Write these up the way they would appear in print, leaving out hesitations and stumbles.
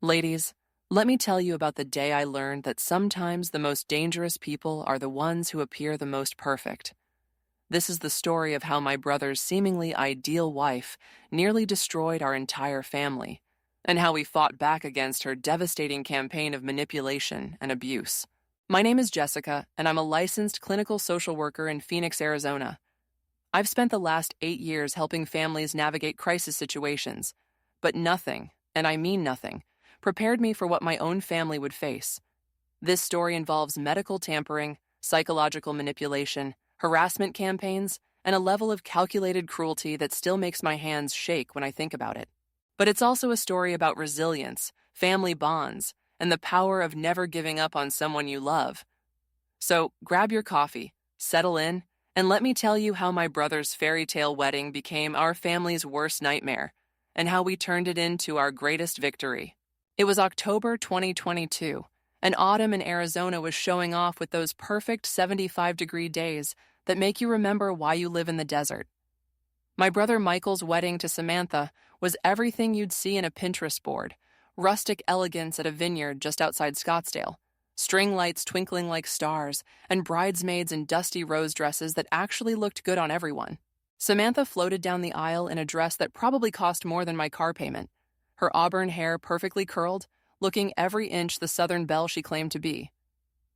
Ladies, let me tell you about the day I learned that sometimes the most dangerous people are the ones who appear the most perfect. This is the story of how my brother's seemingly ideal wife nearly destroyed our entire family, and how we fought back against her devastating campaign of manipulation and abuse. My name is Jessica, and I'm a licensed clinical social worker in Phoenix, Arizona. I've spent the last 8 years helping families navigate crisis situations, but nothing, and I mean nothing, prepared me for what my own family would face. This story involves medical tampering, psychological manipulation, harassment campaigns, and a level of calculated cruelty that still makes my hands shake when I think about it. But it's also a story about resilience, family bonds, and the power of never giving up on someone you love. So grab your coffee, settle in, and let me tell you how my brother's fairy tale wedding became our family's worst nightmare, and how we turned it into our greatest victory. It was October 2022, and autumn in Arizona was showing off with those perfect 75-degree days that make you remember why you live in the desert. My brother Michael's wedding to Samantha was everything you'd see in a Pinterest board: rustic elegance at a vineyard just outside Scottsdale, string lights twinkling like stars, and bridesmaids in dusty rose dresses that actually looked good on everyone. Samantha floated down the aisle in a dress that probably cost more than my car payment, her auburn hair perfectly curled, looking every inch the Southern belle she claimed to be.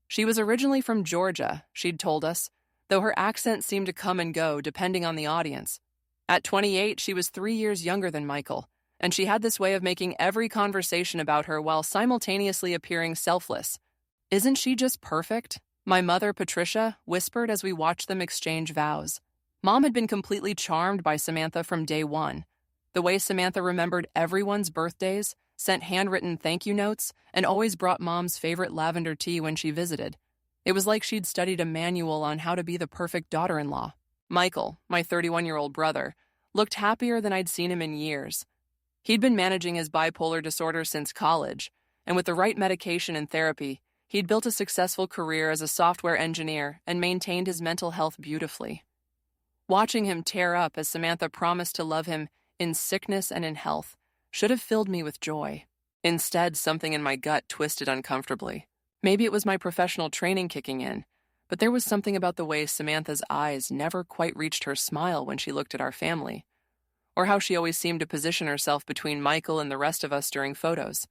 She was originally from Georgia, she'd told us, though her accent seemed to come and go depending on the audience. At 28, she was 3 years younger than Michael, and she had this way of making every conversation about her while simultaneously appearing selfless. "Isn't she just perfect?" my mother, Patricia, whispered as we watched them exchange vows. Mom had been completely charmed by Samantha from day one. The way Samantha remembered everyone's birthdays, sent handwritten thank you notes, and always brought Mom's favorite lavender tea when she visited. It was like she'd studied a manual on how to be the perfect daughter-in-law. Michael, my 31-year-old brother, looked happier than I'd seen him in years. He'd been managing his bipolar disorder since college, and with the right medication and therapy, he'd built a successful career as a software engineer and maintained his mental health beautifully. Watching him tear up as Samantha promised to love him in sickness and in health should have filled me with joy. Instead, something in my gut twisted uncomfortably. Maybe it was my professional training kicking in, but there was something about the way Samantha's eyes never quite reached her smile when she looked at our family, or how she always seemed to position herself between Michael and the rest of us during photos.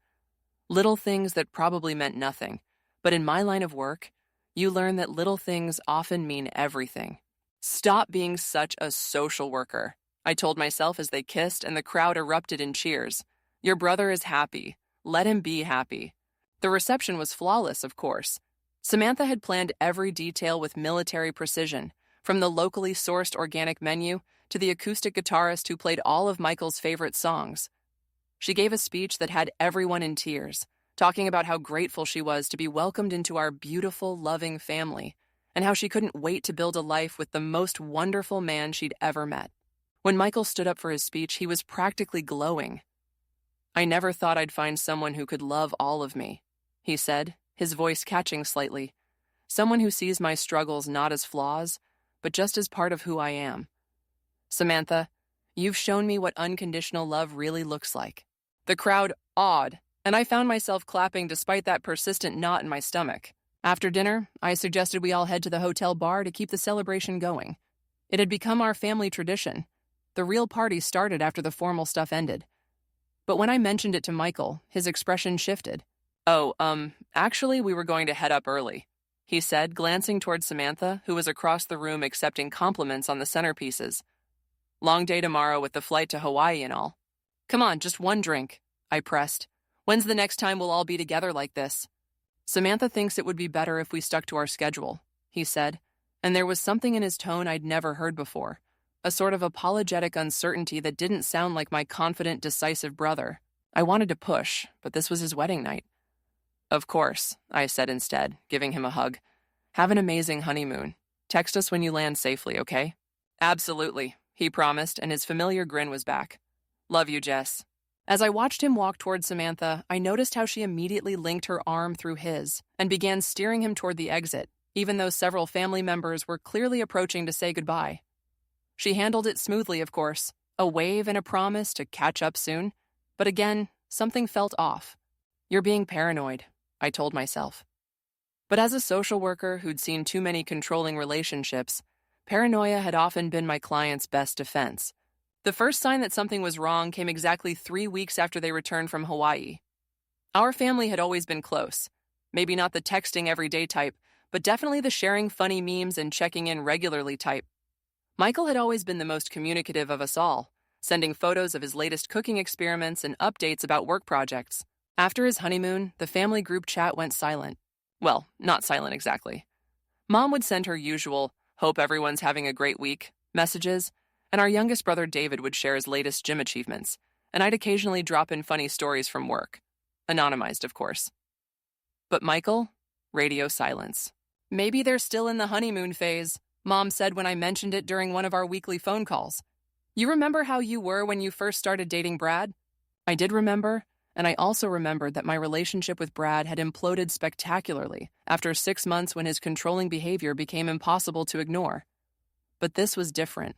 Little things that probably meant nothing, but in my line of work, you learn that little things often mean everything. "Stop being such a social worker," I told myself as they kissed and the crowd erupted in cheers. "Your brother is happy. Let him be happy." The reception was flawless, of course. Samantha had planned every detail with military precision, from the locally sourced organic menu to the acoustic guitarist who played all of Michael's favorite songs. She gave a speech that had everyone in tears, talking about how grateful she was to be welcomed into our beautiful, loving family, and how she couldn't wait to build a life with the most wonderful man she'd ever met. When Michael stood up for his speech, he was practically glowing. "I never thought I'd find someone who could love all of me," he said, his voice catching slightly. "Someone who sees my struggles not as flaws, but just as part of who I am. Samantha, you've shown me what unconditional love really looks like." The crowd awed, and I found myself clapping despite that persistent knot in my stomach. After dinner, I suggested we all head to the hotel bar to keep the celebration going. It had become our family tradition. The real party started after the formal stuff ended. But when I mentioned it to Michael, his expression shifted. "Oh, actually, we were going to head up early," he said, glancing toward Samantha, who was across the room accepting compliments on the centerpieces. "Long day tomorrow with the flight to Hawaii and all." "Come on, just one drink," I pressed. "When's the next time we'll all be together like this?" "Samantha thinks it would be better if we stuck to our schedule," he said, and there was something in his tone I'd never heard before, a sort of apologetic uncertainty that didn't sound like my confident, decisive brother. I wanted to push, but this was his wedding night. "Of course," I said instead, giving him a hug. "Have an amazing honeymoon. Text us when you land safely, okay?" "Absolutely," he promised, and his familiar grin was back. "Love you, Jess." As I watched him walk toward Samantha, I noticed how she immediately linked her arm through his and began steering him toward the exit, even though several family members were clearly approaching to say goodbye. She handled it smoothly, of course, a wave and a promise to catch up soon, but again, something felt off. You're being paranoid, I told myself. But as a social worker who'd seen too many controlling relationships, paranoia had often been my client's best defense. The first sign that something was wrong came exactly 3 weeks after they returned from Hawaii. Our family had always been close. Maybe not the texting everyday type, but definitely the sharing funny memes and checking in regularly type. Michael had always been the most communicative of us all, sending photos of his latest cooking experiments and updates about work projects. After his honeymoon, the family group chat went silent. Well, not silent exactly. Mom would send her usual, "hope everyone's having a great week" messages, and our youngest brother David would share his latest gym achievements, and I'd occasionally drop in funny stories from work. Anonymized, of course. But Michael? Radio silence. "Maybe they're still in the honeymoon phase," Mom said when I mentioned it during one of our weekly phone calls. "You remember how you were when you first started dating Brad?" I did remember, and I also remembered that my relationship with Brad had imploded spectacularly after 6 months when his controlling behavior became impossible to ignore. But this was different.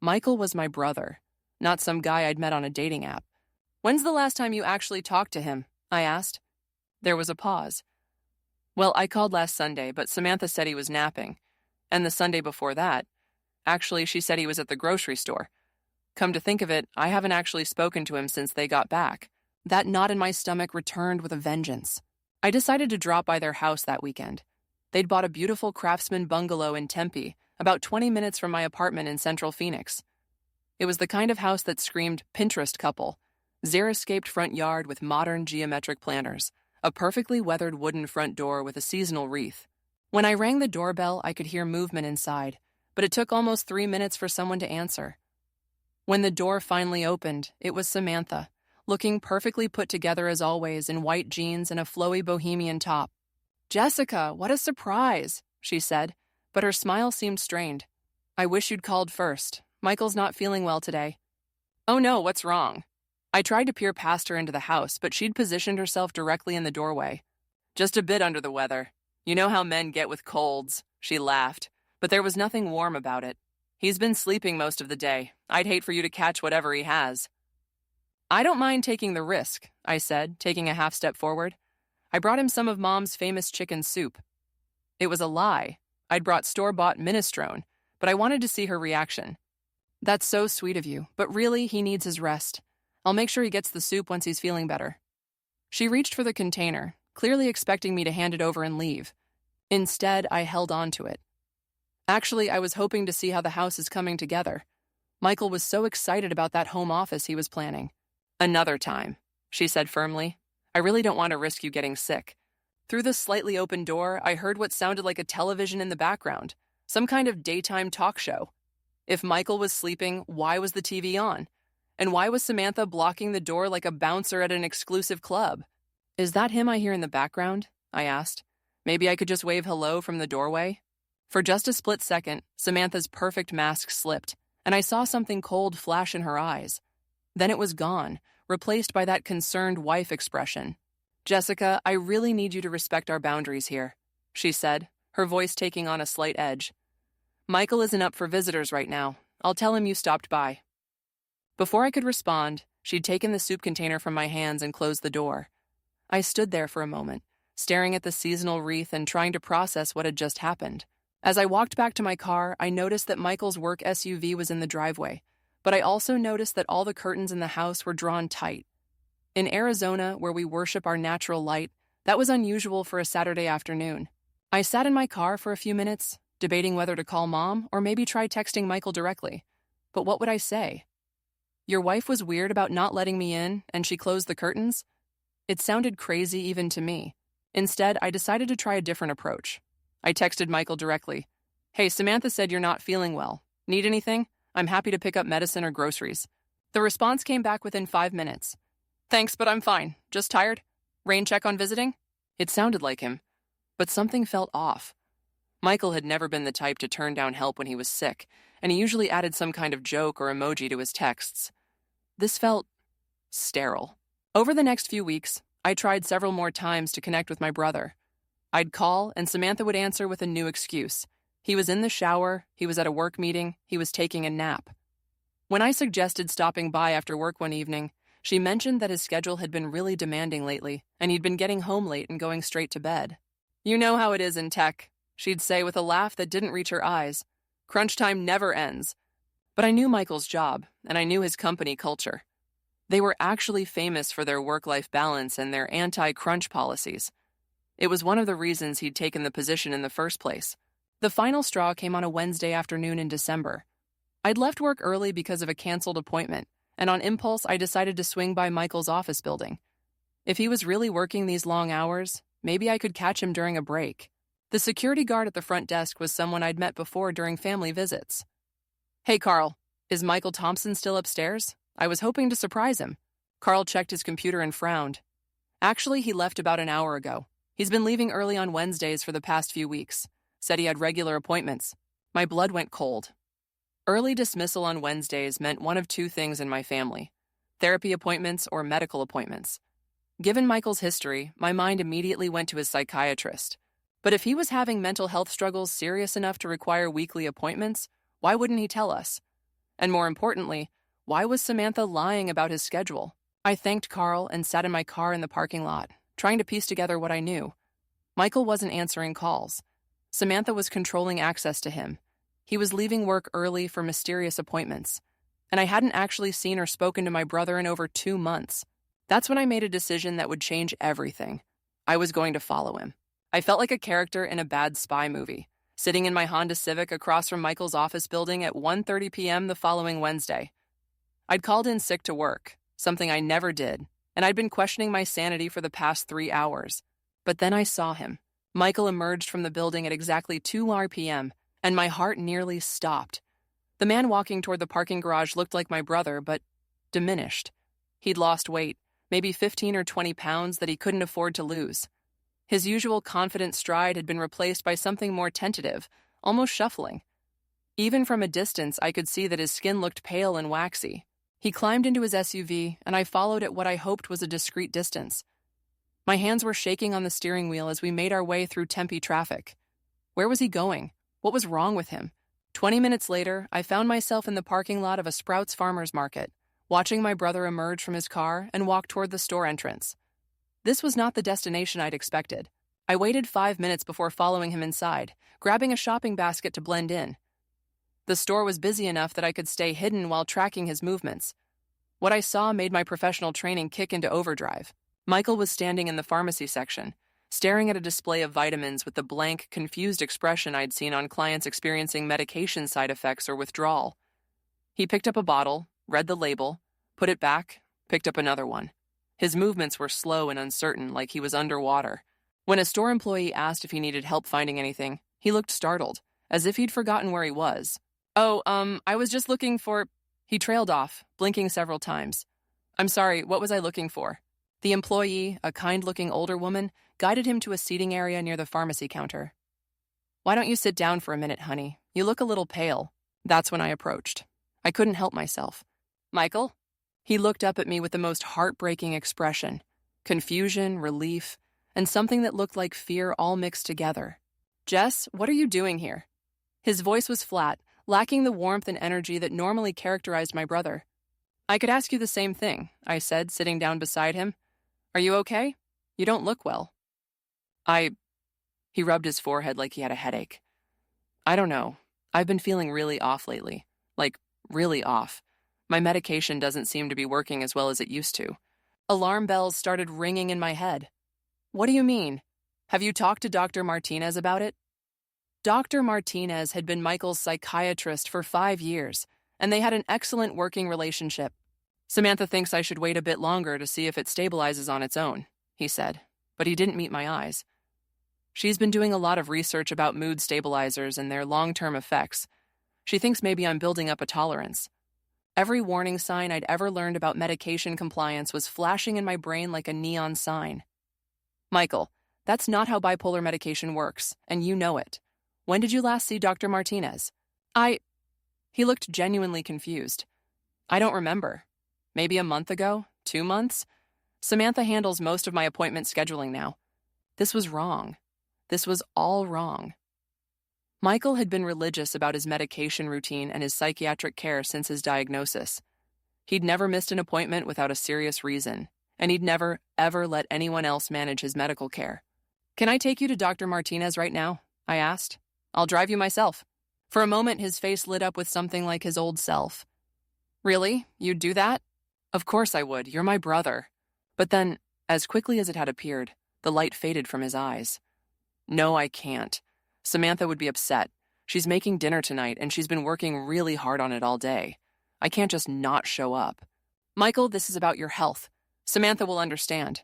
Michael was my brother, not some guy I'd met on a dating app. "When's the last time you actually talked to him?" I asked. There was a pause. "Well, I called last Sunday, but Samantha said he was napping. And the Sunday before that, actually, she said he was at the grocery store. Come to think of it, I haven't actually spoken to him since they got back." That knot in my stomach returned with a vengeance. I decided to drop by their house that weekend. They'd bought a beautiful craftsman bungalow in Tempe, about 20 minutes from my apartment in Central Phoenix. It was the kind of house that screamed Pinterest couple, xeriscaped front yard with modern geometric planters, a perfectly weathered wooden front door with a seasonal wreath. When I rang the doorbell, I could hear movement inside, but it took almost 3 minutes for someone to answer. When the door finally opened, it was Samantha, looking perfectly put together as always in white jeans and a flowy bohemian top. "Jessica, what a surprise," she said, but her smile seemed strained. "I wish you'd called first. Michael's not feeling well today." "Oh no, what's wrong?" I tried to peer past her into the house, but she'd positioned herself directly in the doorway. "Just a bit under the weather. You know how men get with colds," she laughed, but there was nothing warm about it. "He's been sleeping most of the day. I'd hate for you to catch whatever he has." "I don't mind taking the risk," I said, taking a half step forward. "I brought him some of Mom's famous chicken soup." It was a lie. I'd brought store-bought minestrone, but I wanted to see her reaction. "That's so sweet of you, but really, he needs his rest. I'll make sure he gets the soup once he's feeling better." She reached for the container, clearly expecting me to hand it over and leave. Instead, I held on to it. Actually, I was hoping to see how the house is coming together. Michael was so excited about that home office he was planning. "Another time," she said firmly. "I really don't want to risk you getting sick." Through the slightly open door, I heard what sounded like a television in the background, some kind of daytime talk show. If Michael was sleeping, why was the TV on? And why was Samantha blocking the door like a bouncer at an exclusive club? "Is that him I hear in the background?" I asked. "Maybe I could just wave hello from the doorway?" For just a split second, Samantha's perfect mask slipped, and I saw something cold flash in her eyes. Then it was gone, replaced by that concerned wife expression. "Jessica, I really need you to respect our boundaries here," she said, her voice taking on a slight edge. "Michael isn't up for visitors right now. I'll tell him you stopped by." Before I could respond, she'd taken the soup container from my hands and closed the door. I stood there for a moment, staring at the seasonal wreath and trying to process what had just happened. As I walked back to my car, I noticed that Michael's work SUV was in the driveway, but I also noticed that all the curtains in the house were drawn tight. In Arizona, where we worship our natural light, that was unusual for a Saturday afternoon. I sat in my car for a few minutes, debating whether to call Mom or maybe try texting Michael directly. But what would I say? "Your wife was weird about not letting me in, and she closed the curtains?" It sounded crazy even to me. Instead, I decided to try a different approach. I texted Michael directly. "Hey, Samantha said you're not feeling well. Need anything? I'm happy to pick up medicine or groceries." The response came back within 5 minutes. "Thanks, but I'm fine. Just tired. Rain check on visiting?" It sounded like him, but something felt off. Michael had never been the type to turn down help when he was sick, and he usually added some kind of joke or emoji to his texts. This felt sterile. Over the next few weeks, I tried several more times to connect with my brother. I'd call, and Samantha would answer with a new excuse. He was in the shower, he was at a work meeting, he was taking a nap. When I suggested stopping by after work one evening, She mentioned that his schedule had been really demanding lately, and he'd been getting home late and going straight to bed. "You know how it is in tech," she'd say with a laugh that didn't reach her eyes. "Crunch time never ends." But I knew Michael's job, and I knew his company culture. They were actually famous for their work-life balance and their anti-crunch policies. It was one of the reasons he'd taken the position in the first place. The final straw came on a Wednesday afternoon in December. I'd left work early because of a canceled appointment, and on impulse I decided to swing by Michael's office building. If he was really working these long hours, maybe I could catch him during a break. The security guard at the front desk was someone I'd met before during family visits. "Hey, Carl, is Michael Thompson still upstairs? I was hoping to surprise him." Carl checked his computer and frowned. "Actually, he left about an hour ago. He's been leaving early on Wednesdays for the past few weeks. Said he had regular appointments." My blood went cold. Early dismissal on Wednesdays meant one of two things in my family: therapy appointments or medical appointments. Given Michael's history, my mind immediately went to his psychiatrist. But if he was having mental health struggles serious enough to require weekly appointments, why wouldn't he tell us? And more importantly, why was Samantha lying about his schedule? I thanked Carl and sat in my car in the parking lot, trying to piece together what I knew. Michael wasn't answering calls. Samantha was controlling access to him. He was leaving work early for mysterious appointments. And I hadn't actually seen or spoken to my brother in over 2 months. That's when I made a decision that would change everything. I was going to follow him. I felt like a character in a bad spy movie, sitting in my Honda Civic across from Michael's office building at 1:30 p.m. the following Wednesday. I'd called in sick to work, something I never did, and I'd been questioning my sanity for the past 3 hours. But then I saw him. Michael emerged from the building at exactly 2 RPM, and my heart nearly stopped. The man walking toward the parking garage looked like my brother, but diminished. He'd lost weight, maybe 15 or 20 pounds that he couldn't afford to lose. His usual confident stride had been replaced by something more tentative, almost shuffling. Even from a distance, I could see that his skin looked pale and waxy. He climbed into his SUV, and I followed at what I hoped was a discreet distance. My hands were shaking on the steering wheel as we made our way through Tempe traffic. Where was he going? What was wrong with him? 20 minutes later, I found myself in the parking lot of a Sprouts Farmers Market, watching my brother emerge from his car and walk toward the store entrance. This was not the destination I'd expected. I waited 5 minutes before following him inside, grabbing a shopping basket to blend in. The store was busy enough that I could stay hidden while tracking his movements. What I saw made my professional training kick into overdrive. Michael was standing in the pharmacy section, staring at a display of vitamins with the blank, confused expression I'd seen on clients experiencing medication side effects or withdrawal. He picked up a bottle, read the label, put it back, picked up another one. His movements were slow and uncertain, like he was underwater. When a store employee asked if he needed help finding anything, he looked startled, as if he'd forgotten where he was. I was just looking for..." He trailed off, blinking several times. "I'm sorry, what was I looking for?" The employee, a kind-looking older woman, guided him to a seating area near the pharmacy counter. "Why don't you sit down for a minute, honey? You look a little pale." That's when I approached. I couldn't help myself. "Michael?" He looked up at me with the most heartbreaking expression. Confusion, relief, and something that looked like fear all mixed together. "Jess, what are you doing here?" His voice was flat, lacking the warmth and energy that normally characterized my brother. "I could ask you the same thing," I said, sitting down beside him. "Are you okay? You don't look well." He rubbed his forehead like he had a headache. "I don't know. I've been feeling really off lately. Like, really off. My medication doesn't seem to be working as well as it used to." Alarm bells started ringing in my head. "What do you mean? Have you talked to Dr. Martinez about it?" Dr. Martinez had been Michael's psychiatrist for 5 years, and they had an excellent working relationship. "Samantha thinks I should wait a bit longer to see if it stabilizes on its own," he said, but he didn't meet my eyes. "She's been doing a lot of research about mood stabilizers and their long-term effects. She thinks maybe I'm building up a tolerance." Every warning sign I'd ever learned about medication compliance was flashing in my brain like a neon sign. "Michael, that's not how bipolar medication works, and you know it. When did you last see Dr. Martinez?" He looked genuinely confused. "I don't remember. Maybe a month ago? 2 months? Samantha handles most of my appointment scheduling now." This was wrong. This was all wrong. Michael had been religious about his medication routine and his psychiatric care since his diagnosis. He'd never missed an appointment without a serious reason, and he'd never, ever let anyone else manage his medical care. "Can I take you to Dr. Martinez right now?" I asked. "I'll drive you myself." For a moment, his face lit up with something like his old self. "Really? You'd do that?" "Of course I would. You're my brother." But then, as quickly as it had appeared, the light faded from his eyes. "No, I can't. Samantha would be upset. She's making dinner tonight, and she's been working really hard on it all day. I can't just not show up." "Michael, this is about your health. Samantha will understand."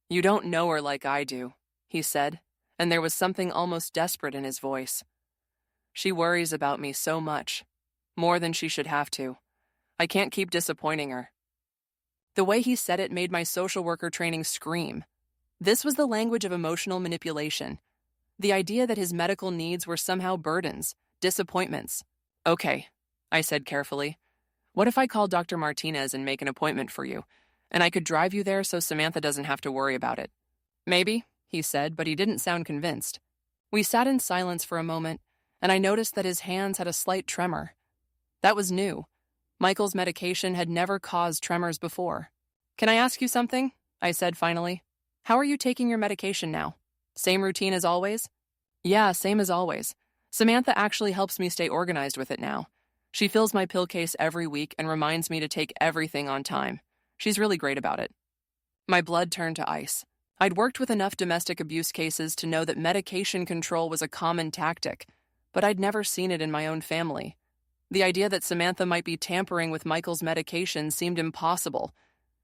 "You don't know her like I do," he said, and there was something almost desperate in his voice. "She worries about me so much, more than she should have to. I can't keep disappointing her." The way he said it made my social worker training scream. This was the language of emotional manipulation. The idea that his medical needs were somehow burdens, disappointments. "Okay," I said carefully. "What if I call Dr. Martinez and make an appointment for you, and I could drive you there so Samantha doesn't have to worry about it?" "Maybe," he said, but he didn't sound convinced. We sat in silence for a moment, and I noticed that his hands had a slight tremor. That was new. Michael's medication had never caused tremors before. "Can I ask you something?" I said finally. "How are you taking your medication now? Same routine as always?" "Yeah, same as always. Samantha actually helps me stay organized with it now. She fills my pill case every week and reminds me to take everything on time. She's really great about it." My blood turned to ice. I'd worked with enough domestic abuse cases to know that medication control was a common tactic, but I'd never seen it in my own family. The idea that Samantha might be tampering with Michael's medication seemed impossible.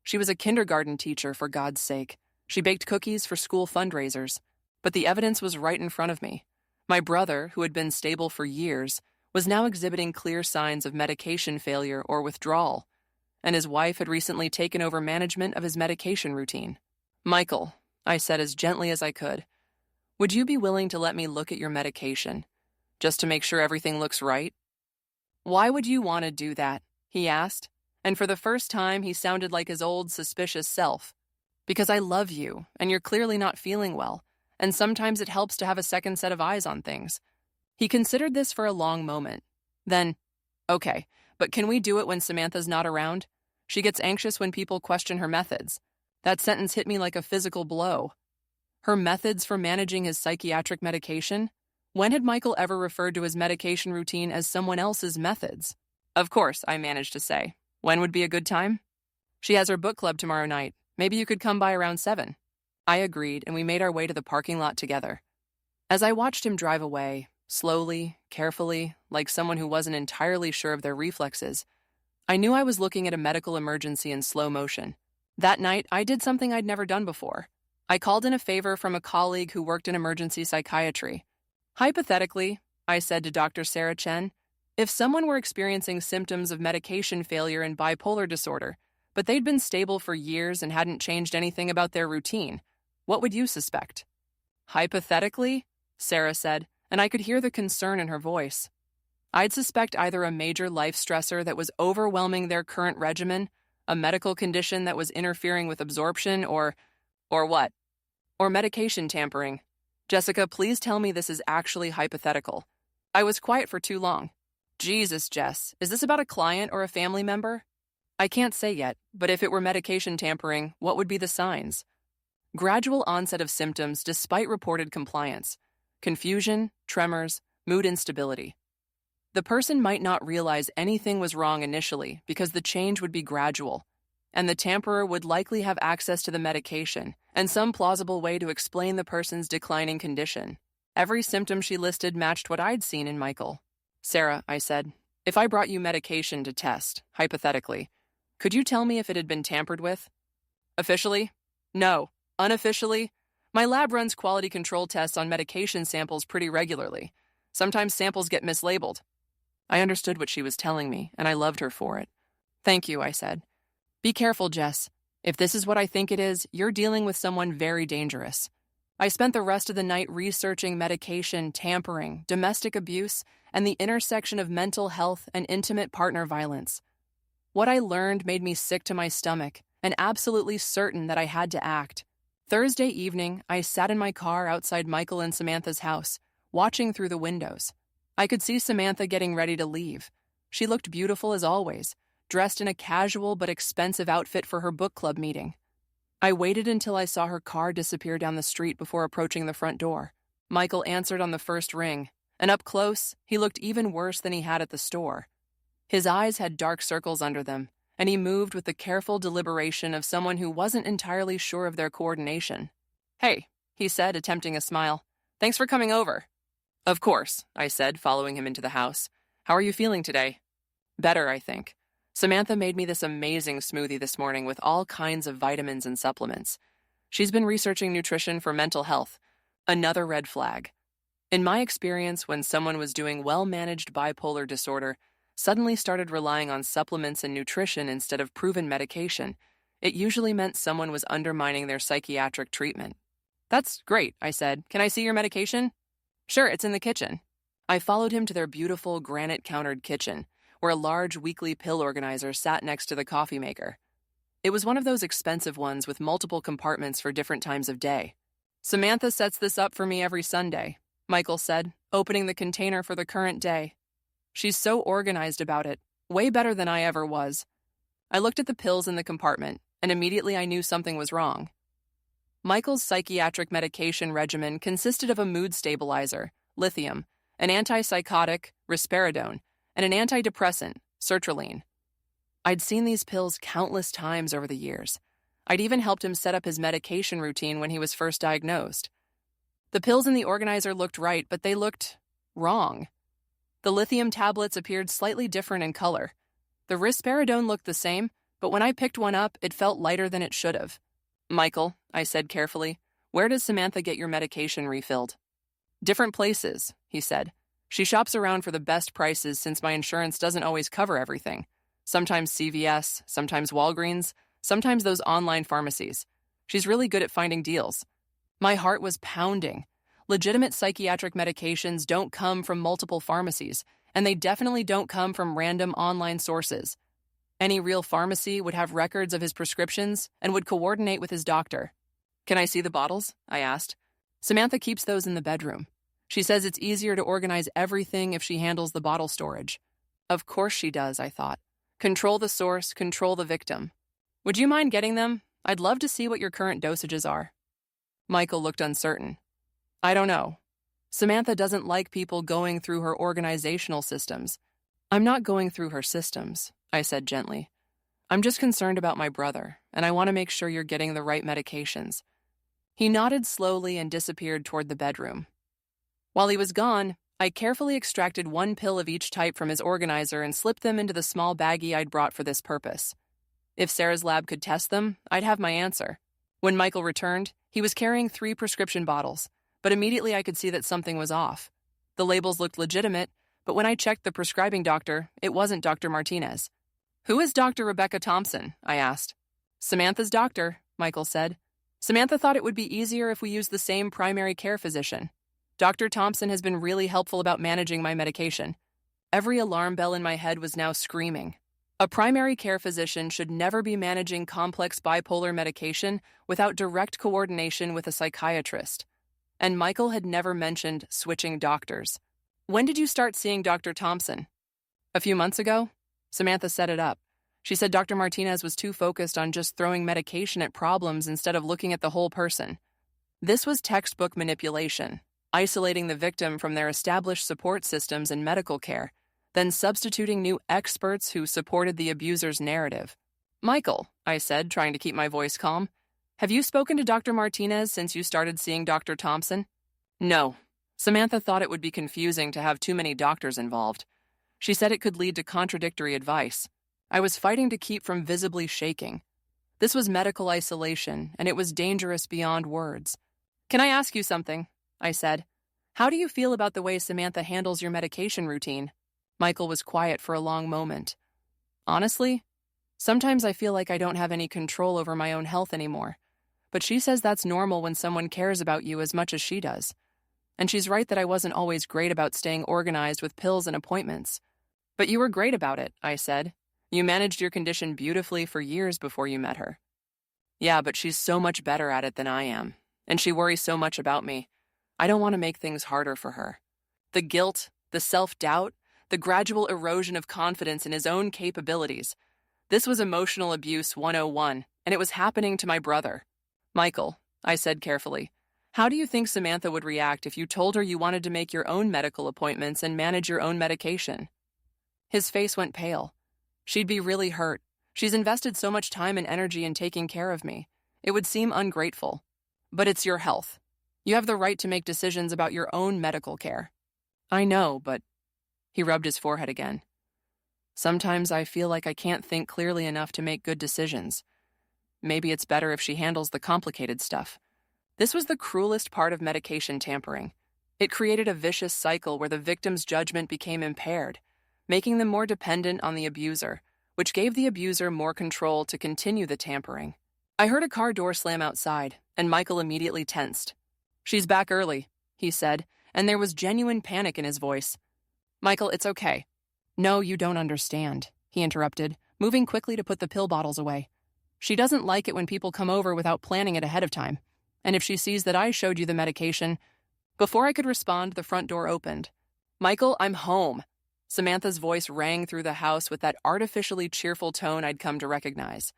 She was a kindergarten teacher, for God's sake. She baked cookies for school fundraisers. But the evidence was right in front of me. My brother, who had been stable for years, was now exhibiting clear signs of medication failure or withdrawal, and his wife had recently taken over management of his medication routine. "Michael," I said as gently as I could, "would you be willing to let me look at your medication, just to make sure everything looks right?" "Why would you want to do that?" he asked, and for the first time he sounded like his old suspicious self. "Because I love you, and you're clearly not feeling well, and sometimes it helps to have a second set of eyes on things." He considered this for a long moment. Then, "Okay, but can we do it when Samantha's not around? She gets anxious when people question her methods." That sentence hit me like a physical blow. Her methods for managing his psychiatric medication? When had Michael ever referred to his medication routine as someone else's methods? "Of course," I managed to say. "When would be a good time?" "She has her book club tomorrow night. Maybe you could come by around 7. I agreed, and we made our way to the parking lot together. As I watched him drive away, slowly, carefully, like someone who wasn't entirely sure of their reflexes, I knew I was looking at a medical emergency in slow motion. That night, I did something I'd never done before. I called in a favor from a colleague who worked in emergency psychiatry. "Hypothetically," I said to Dr. Sarah Chen, "if someone were experiencing symptoms of medication failure and bipolar disorder, but they'd been stable for years and hadn't changed anything about their routine, what would you suspect?" "Hypothetically?" Sarah said, and I could hear the concern in her voice. "I'd suspect either a major life stressor that was overwhelming their current regimen, a medical condition that was interfering with absorption, or what? Or medication tampering. Jessica, please tell me this is actually hypothetical." I was quiet for too long. "Jesus, Jess, is this about a client or a family member?" "I can't say yet, but if it were medication tampering, what would be the signs?" Gradual onset of symptoms despite reported compliance. Confusion, tremors, mood instability. The person might not realize anything was wrong initially because the change would be gradual, and the tamperer would likely have access to the medication and some plausible way to explain the person's declining condition. Every symptom she listed matched what I'd seen in Michael. "Sarah," I said, "if I brought you medication to test, hypothetically, could you tell me if it had been tampered with?" "Officially? No. Unofficially? My lab runs quality control tests on medication samples pretty regularly. Sometimes samples get mislabeled." I understood what she was telling me, and I loved her for it. "Thank you," I said. "Be careful, Jess. If this is what I think it is, you're dealing with someone very dangerous." I spent the rest of the night researching medication, tampering, domestic abuse, and the intersection of mental health and intimate partner violence. What I learned made me sick to my stomach and absolutely certain that I had to act. Thursday evening, I sat in my car outside Michael and Samantha's house, watching through the windows. I could see Samantha getting ready to leave. She looked beautiful as always, dressed in a casual but expensive outfit for her book club meeting. I waited until I saw her car disappear down the street before approaching the front door. Michael answered on the first ring, and up close, he looked even worse than he had at the store. His eyes had dark circles under them, and he moved with the careful deliberation of someone who wasn't entirely sure of their coordination. "Hey," he said, attempting a smile. "Thanks for coming over." "Of course," I said, following him into the house. "How are you feeling today?" "Better, I think. Samantha made me this amazing smoothie this morning with all kinds of vitamins and supplements. She's been researching nutrition for mental health. Another red flag. In my experience, when someone was doing well-managed bipolar disorder, suddenly started relying on supplements and nutrition instead of proven medication, it usually meant someone was undermining their psychiatric treatment. "That's great," I said. "Can I see your medication?" "Sure, it's in the kitchen." I followed him to their beautiful granite-countered kitchen, where a large weekly pill organizer sat next to the coffee maker. It was one of those expensive ones with multiple compartments for different times of day. "Samantha sets this up for me every Sunday," Michael said, opening the container for the current day. "She's so organized about it, way better than I ever was." I looked at the pills in the compartment, and immediately I knew something was wrong. Michael's psychiatric medication regimen consisted of a mood stabilizer, lithium, an antipsychotic, risperidone, and an antidepressant, sertraline. I'd seen these pills countless times over the years. I'd even helped him set up his medication routine when he was first diagnosed. The pills in the organizer looked right, but they looked wrong. The lithium tablets appeared slightly different in color. The risperidone looked the same, but when I picked one up, it felt lighter than it should have. "Michael," I said carefully, "where does Samantha get your medication refilled?" "Different places," he said. "She shops around for the best prices since my insurance doesn't always cover everything. Sometimes CVS, sometimes Walgreens, sometimes those online pharmacies. She's really good at finding deals." My heart was pounding. Legitimate psychiatric medications don't come from multiple pharmacies, and they definitely don't come from random online sources. Any real pharmacy would have records of his prescriptions and would coordinate with his doctor. "Can I see the bottles?" I asked. "Samantha keeps those in the bedroom. She says it's easier to organize everything if she handles the bottle storage." Of course she does, I thought. Control the source, control the victim. "Would you mind getting them? I'd love to see what your current dosages are." Michael looked uncertain. "I don't know. Samantha doesn't like people going through her organizational systems." "I'm not going through her systems," I said gently. "I'm just concerned about my brother, and I want to make sure you're getting the right medications." He nodded slowly and disappeared toward the bedroom. While he was gone, I carefully extracted one pill of each type from his organizer and slipped them into the small baggie I'd brought for this purpose. If Sarah's lab could test them, I'd have my answer. When Michael returned, he was carrying 3 prescription bottles, but immediately I could see that something was off. The labels looked legitimate, but when I checked the prescribing doctor, it wasn't Dr. Martinez. "Who is Dr. Rebecca Thompson?" I asked. "Samantha's doctor," Michael said. "Samantha thought it would be easier if we used the same primary care physician. Dr. Thompson has been really helpful about managing my medication." Every alarm bell in my head was now screaming. A primary care physician should never be managing complex bipolar medication without direct coordination with a psychiatrist. And Michael had never mentioned switching doctors. "When did you start seeing Dr. Thompson?" "A few months ago." Samantha set it up. She said Dr. Martinez was too focused on just throwing medication at problems instead of looking at the whole person. This was textbook manipulation, isolating the victim from their established support systems and medical care, then substituting new experts who supported the abuser's narrative. "Michael," I said, trying to keep my voice calm, "have you spoken to Dr. Martinez since you started seeing Dr. Thompson?" "No." Samantha thought it would be confusing to have too many doctors involved. She said it could lead to contradictory advice. I was fighting to keep from visibly shaking. This was medical isolation, and it was dangerous beyond words. "Can I ask you something?" I said. "How do you feel about the way Samantha handles your medication routine?" Michael was quiet for a long moment. "Honestly, sometimes I feel like I don't have any control over my own health anymore. But she says that's normal when someone cares about you as much as she does. And she's right that I wasn't always great about staying organized with pills and appointments. But you were great about it," I said. "You managed your condition beautifully for years before you met her." "Yeah, but she's so much better at it than I am. And she worries so much about me. I don't want to make things harder for her." The guilt, the self-doubt, the gradual erosion of confidence in his own capabilities. This was emotional abuse 101, and it was happening to my brother. Michael, I said carefully, how do you think Samantha would react if you told her you wanted to make your own medical appointments and manage your own medication? His face went pale. She'd be really hurt. She's invested so much time and energy in taking care of me. It would seem ungrateful. But it's your health. You have the right to make decisions about your own medical care. I know, but... He rubbed his forehead again. Sometimes I feel like I can't think clearly enough to make good decisions. Maybe it's better if she handles the complicated stuff. This was the cruelest part of medication tampering. It created a vicious cycle where the victim's judgment became impaired, making them more dependent on the abuser, which gave the abuser more control to continue the tampering. I heard a car door slam outside, and Michael immediately tensed. "She's back early," he said, and there was genuine panic in his voice. "Michael, it's okay." "No, you don't understand," he interrupted, moving quickly to put the pill bottles away. "She doesn't like it when people come over without planning it ahead of time. And if she sees that I showed you the medication..." Before I could respond, the front door opened. "Michael, I'm home." Samantha's voice rang through the house with that artificially cheerful tone I'd come to recognize.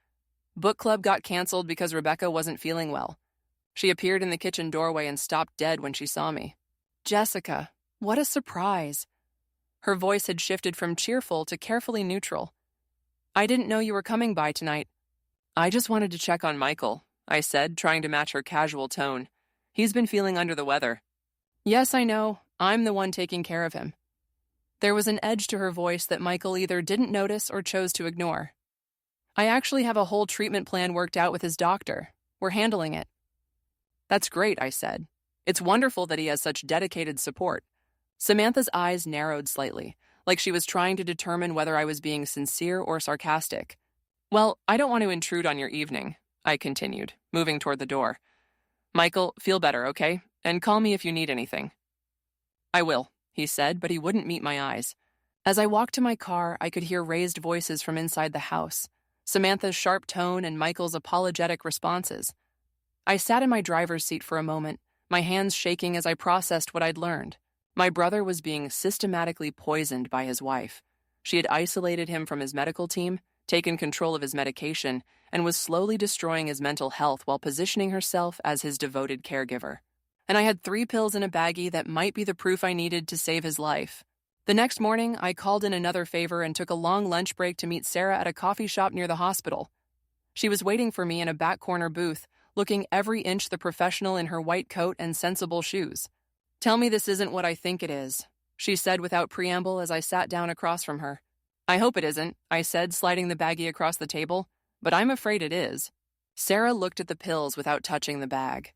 Book club got canceled because Rebecca wasn't feeling well. She appeared in the kitchen doorway and stopped dead when she saw me. "Jessica, what a surprise." Her voice had shifted from cheerful to carefully neutral. "I didn't know you were coming by tonight." "I just wanted to check on Michael," I said, trying to match her casual tone. "He's been feeling under the weather." "Yes, I know. I'm the one taking care of him." There was an edge to her voice that Michael either didn't notice or chose to ignore. "I actually have a whole treatment plan worked out with his doctor. We're handling it." "That's great," I said. "It's wonderful that he has such dedicated support." Samantha's eyes narrowed slightly, like she was trying to determine whether I was being sincere or sarcastic. "Well, I don't want to intrude on your evening," I continued, moving toward the door. "Michael, feel better, okay? And call me if you need anything." "I will," he said, but he wouldn't meet my eyes. As I walked to my car, I could hear raised voices from inside the house, Samantha's sharp tone and Michael's apologetic responses. I sat in my driver's seat for a moment, my hands shaking as I processed what I'd learned. My brother was being systematically poisoned by his wife. She had isolated him from his medical team, taken control of his medication, and was slowly destroying his mental health while positioning herself as his devoted caregiver. And I had 3 pills in a baggie that might be the proof I needed to save his life. The next morning, I called in another favor and took a long lunch break to meet Sarah at a coffee shop near the hospital. She was waiting for me in a back corner booth, looking every inch the professional in her white coat and sensible shoes. "Tell me this isn't what I think it is," she said without preamble as I sat down across from her. "I hope it isn't," I said, sliding the baggie across the table, "but I'm afraid it is." Sarah looked at the pills without touching the bag.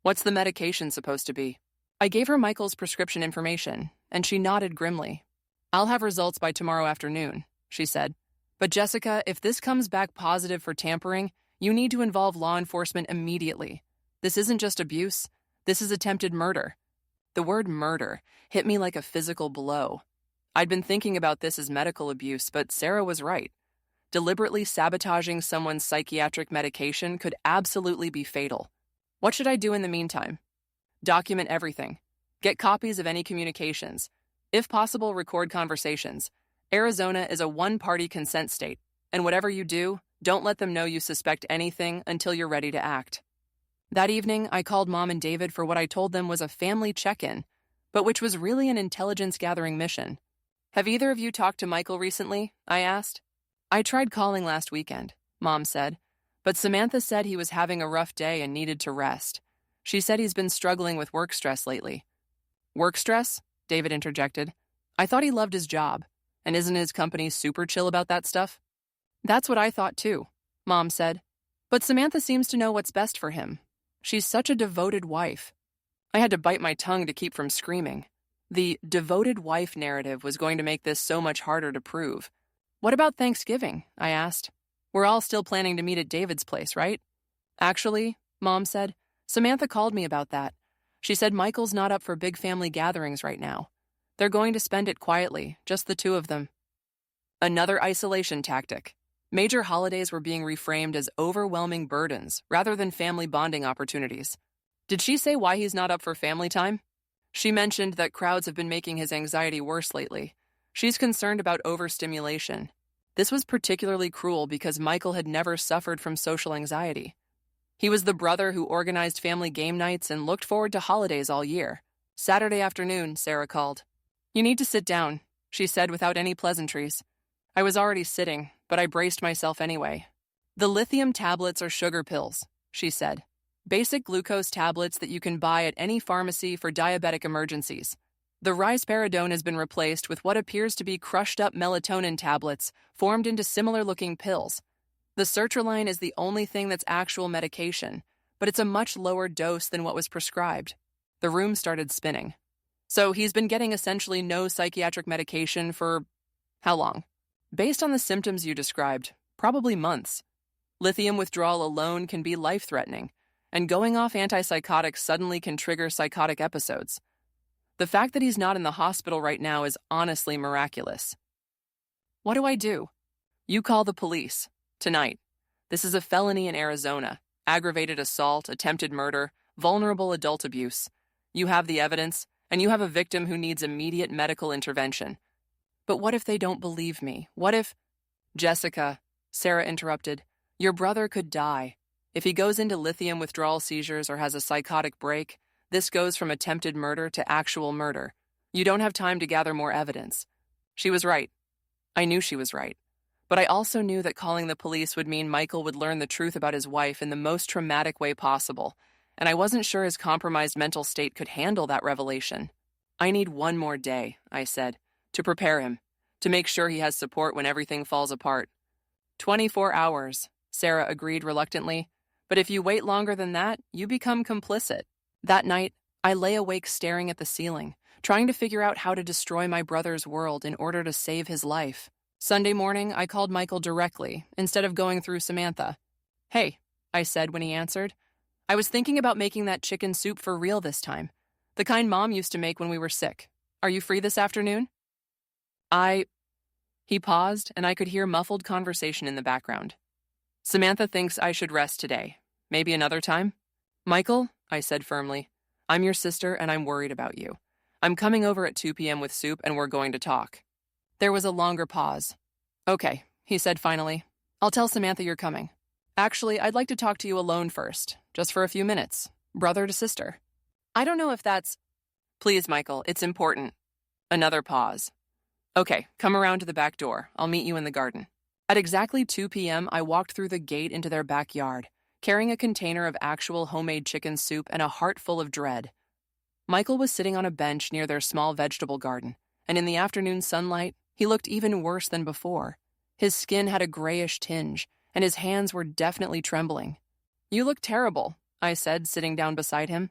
"What's the medication supposed to be?" I gave her Michael's prescription information, and she nodded grimly. "I'll have results by tomorrow afternoon," she said. "But Jessica, if this comes back positive for tampering, you need to involve law enforcement immediately. This isn't just abuse. This is attempted murder." The word murder hit me like a physical blow. I'd been thinking about this as medical abuse, but Sarah was right. Deliberately sabotaging someone's psychiatric medication could absolutely be fatal. What should I do in the meantime? Document everything. Get copies of any communications. If possible, record conversations. Arizona is a one-party consent state, and whatever you do, don't let them know you suspect anything until you're ready to act. That evening, I called Mom and David for what I told them was a family check-in, but which was really an intelligence-gathering mission. "Have either of you talked to Michael recently?" I asked. "I tried calling last weekend," Mom said, but Samantha said he was having a rough day and needed to rest. She said he's been struggling with work stress lately. "Work stress?" David interjected. "I thought he loved his job, and isn't his company super chill about that stuff?" "That's what I thought too," Mom said. "But Samantha seems to know what's best for him. She's such a devoted wife." I had to bite my tongue to keep from screaming. The devoted wife narrative was going to make this so much harder to prove. "What about Thanksgiving?" I asked. "We're all still planning to meet at David's place, right?" "Actually," Mom said, "Samantha called me about that. She said Michael's not up for big family gatherings right now. They're going to spend it quietly, just the 2 of them." Another isolation tactic. Major holidays were being reframed as overwhelming burdens rather than family bonding opportunities. Did she say why he's not up for family time? She mentioned that crowds have been making his anxiety worse lately. She's concerned about overstimulation. This was particularly cruel because Michael had never suffered from social anxiety. He was the brother who organized family game nights and looked forward to holidays all year. Saturday afternoon, Sarah called. "You need to sit down," she said without any pleasantries. I was already sitting, but I braced myself anyway. "The lithium tablets are sugar pills," she said. "Basic glucose tablets that you can buy at any pharmacy for diabetic emergencies. The risperidone has been replaced with what appears to be crushed-up melatonin tablets formed into similar-looking pills. The sertraline is the only thing that's actual medication, but it's a much lower dose than what was prescribed." The room started spinning. "So he's been getting essentially no psychiatric medication for how long?" "Based on the symptoms you described, probably months. Lithium withdrawal alone can be life-threatening, and going off antipsychotics suddenly can trigger psychotic episodes. The fact that he's not in the hospital right now is honestly miraculous." "What do I do?" "You call the police. Tonight. This is a felony in Arizona. Aggravated assault, attempted murder, vulnerable adult abuse. You have the evidence, and you have a victim who needs immediate medical intervention." "But what if they don't believe me? What if—" "Jessica," Sarah interrupted, "your brother could die. If he goes into lithium withdrawal seizures or has a psychotic break, this goes from attempted murder to actual murder. You don't have time to gather more evidence." She was right. I knew she was right. But I also knew that calling the police would mean Michael would learn the truth about his wife in the most traumatic way possible, and I wasn't sure his compromised mental state could handle that revelation. "I need one more day," I said, "to prepare him, to make sure he has support when everything falls apart." 24 hours, Sarah agreed reluctantly, "but if you wait longer than that, you become complicit." That night, I lay awake staring at the ceiling, trying to figure out how to destroy my brother's world in order to save his life. Sunday morning, I called Michael directly, instead of going through Samantha. "Hey," I said when he answered. "I was thinking about making that chicken soup for real this time, the kind Mom used to make when we were sick. Are you free this afternoon?" He paused, and I could hear muffled conversation in the background. "Samantha thinks I should rest today. Maybe another time?" "Michael," I said firmly, "I'm your sister and I'm worried about you. I'm coming over at 2 p.m. with soup and we're going to talk." There was a longer pause. "Okay," he said finally. "I'll tell Samantha you're coming. Actually, I'd like to talk to you alone first, just for a few minutes, brother to sister." "I don't know if that's—" "Please, Michael, it's important." Another pause. "Okay, come around to the back door. I'll meet you in the garden." At exactly 2 p.m., I walked through the gate into their backyard, carrying a container of actual homemade chicken soup and a heart full of dread. Michael was sitting on a bench near their small vegetable garden, and in the afternoon sunlight, he looked even worse than before. His skin had a grayish tinge, and his hands were definitely trembling. "You look terrible," I said, sitting down beside him.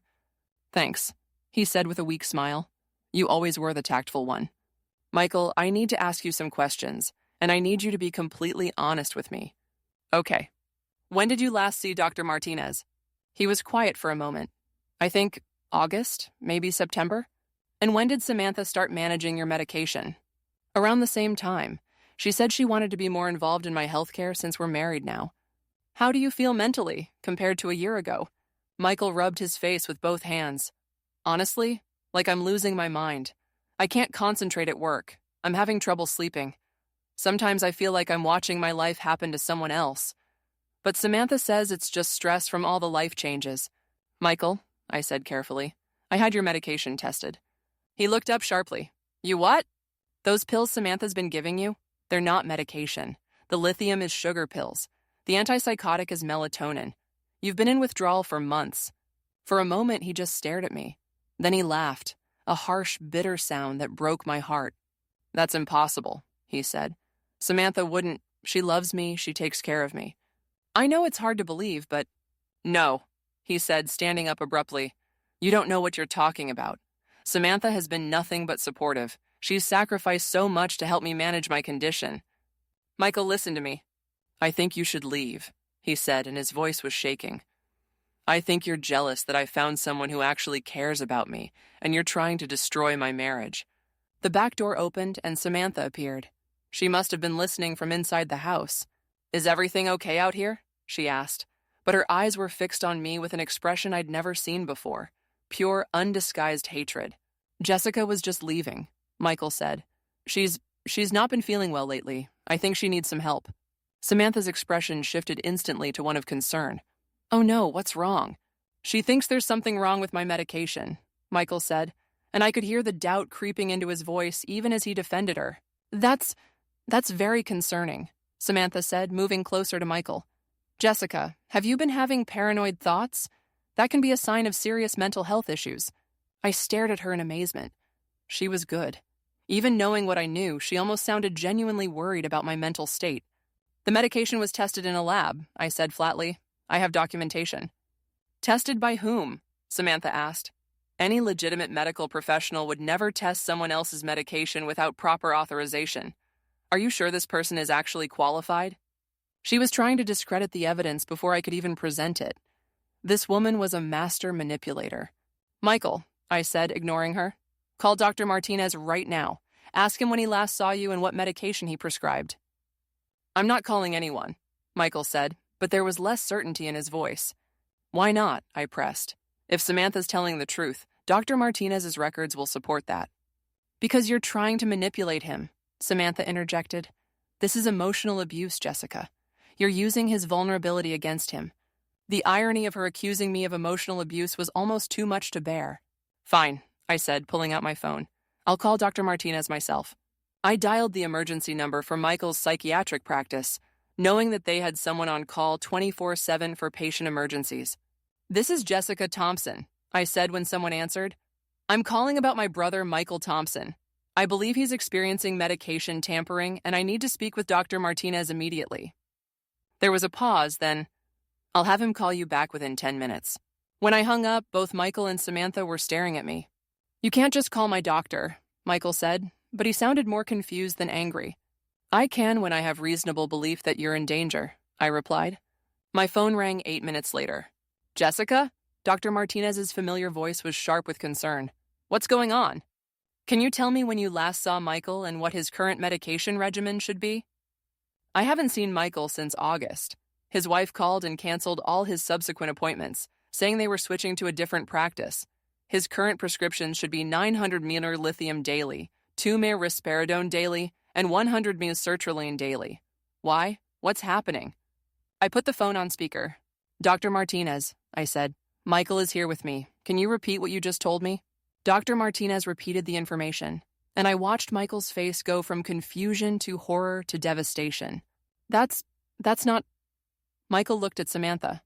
"Thanks," he said with a weak smile. "You always were the tactful one." "Michael, I need to ask you some questions, and I need you to be completely honest with me." "Okay. When did you last see Dr. Martinez?" He was quiet for a moment. "I think August, maybe September." "And when did Samantha start managing your medication?" "Around the same time. She said she wanted to be more involved in my healthcare since we're married now." "How do you feel mentally, compared to a year ago?" Michael rubbed his face with both hands. "Honestly, like I'm losing my mind. I can't concentrate at work. I'm having trouble sleeping. Sometimes I feel like I'm watching my life happen to someone else. But Samantha says it's just stress from all the life changes." "Michael," I said carefully, "I had your medication tested." He looked up sharply. "You what?" "Those pills Samantha's been giving you, they're not medication. The lithium is sugar pills. The antipsychotic is melatonin. You've been in withdrawal for months." For a moment, he just stared at me. Then he laughed, a harsh, bitter sound that broke my heart. "That's impossible," he said. "Samantha wouldn't. She loves me. She takes care of me." "I know it's hard to believe, but—" "No," he said, standing up abruptly. "You don't know what you're talking about. Samantha has been nothing but supportive. She's sacrificed so much to help me manage my condition." "Michael, listen to me." "I think you should leave," he said, and his voice was shaking. "I think you're jealous that I found someone who actually cares about me, and you're trying to destroy my marriage." The back door opened, and Samantha appeared. She must have been listening from inside the house. "Is everything okay out here?" she asked, but her eyes were fixed on me with an expression I'd never seen before, pure, undisguised hatred. "Jessica was just leaving," Michael said. She's not been feeling well lately. I think she needs some help. Samantha's expression shifted instantly to one of concern. Oh no, what's wrong? She thinks there's something wrong with my medication, Michael said, and I could hear the doubt creeping into his voice even as he defended her. That's very concerning, Samantha said, moving closer to Michael. Jessica, have you been having paranoid thoughts? That can be a sign of serious mental health issues. I stared at her in amazement. She was good. Even knowing what I knew, she almost sounded genuinely worried about my mental state. The medication was tested in a lab, I said flatly. I have documentation. Tested by whom? Samantha asked. Any legitimate medical professional would never test someone else's medication without proper authorization. Are you sure this person is actually qualified? She was trying to discredit the evidence before I could even present it. This woman was a master manipulator. Michael, I said, ignoring her. Call Dr. Martinez right now. Ask him when he last saw you and what medication he prescribed. I'm not calling anyone, Michael said, but there was less certainty in his voice. Why not? I pressed. If Samantha's telling the truth, Dr. Martinez's records will support that. Because you're trying to manipulate him, Samantha interjected. This is emotional abuse, Jessica. You're using his vulnerability against him. The irony of her accusing me of emotional abuse was almost too much to bear. Fine, I said, pulling out my phone. I'll call Dr. Martinez myself. I dialed the emergency number for Michael's psychiatric practice, knowing that they had someone on call 24/7 for patient emergencies. This is Jessica Thompson, I said when someone answered. I'm calling about my brother, Michael Thompson. I believe he's experiencing medication tampering, and I need to speak with Dr. Martinez immediately. There was a pause, then, I'll have him call you back within 10 minutes. When I hung up, both Michael and Samantha were staring at me. You can't just call my doctor, Michael said, but he sounded more confused than angry. I can when I have reasonable belief that you're in danger, I replied. My phone rang 8 minutes later. Jessica? Dr. Martinez's familiar voice was sharp with concern. What's going on? Can you tell me when you last saw Michael and what his current medication regimen should be? I haven't seen Michael since August. His wife called and canceled all his subsequent appointments, saying they were switching to a different practice. His current prescriptions should be 900 mg lithium daily, 2 mg risperidone daily, and 100 mg sertraline daily. Why? What's happening? I put the phone on speaker. Dr. Martinez, I said, Michael is here with me. Can you repeat what you just told me? Dr. Martinez repeated the information, and I watched Michael's face go from confusion to horror to devastation. That's not... Michael looked at Samantha.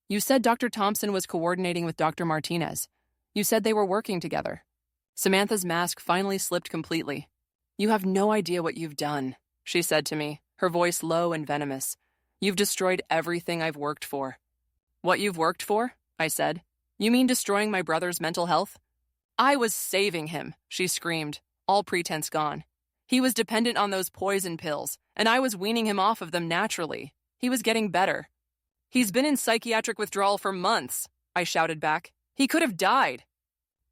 You said Dr. Thompson was coordinating with Dr. Martinez. You said they were working together. Samantha's mask finally slipped completely. You have no idea what you've done, she said to me, her voice low and venomous. You've destroyed everything I've worked for. What you've worked for? I said. You mean destroying my brother's mental health? I was saving him, she screamed, all pretense gone. He was dependent on those poison pills, and I was weaning him off of them naturally. He was getting better. He's been in psychiatric withdrawal for months, I shouted back. He could have died.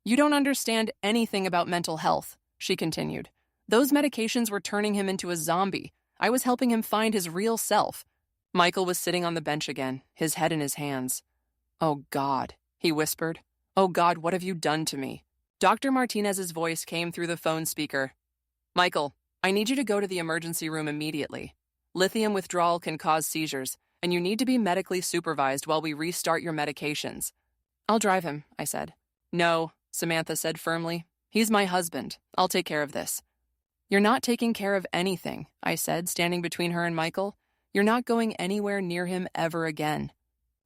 You don't understand anything about mental health, she continued. Those medications were turning him into a zombie. I was helping him find his real self. Michael was sitting on the bench again, his head in his hands. Oh, God, he whispered. Oh, God, what have you done to me? Dr. Martinez's voice came through the phone speaker. Michael, I need you to go to the emergency room immediately. Lithium withdrawal can cause seizures, and you need to be medically supervised while we restart your medications. I'll drive him, I said. No, Samantha said firmly. He's my husband. I'll take care of this. You're not taking care of anything, I said, standing between her and Michael. You're not going anywhere near him ever again.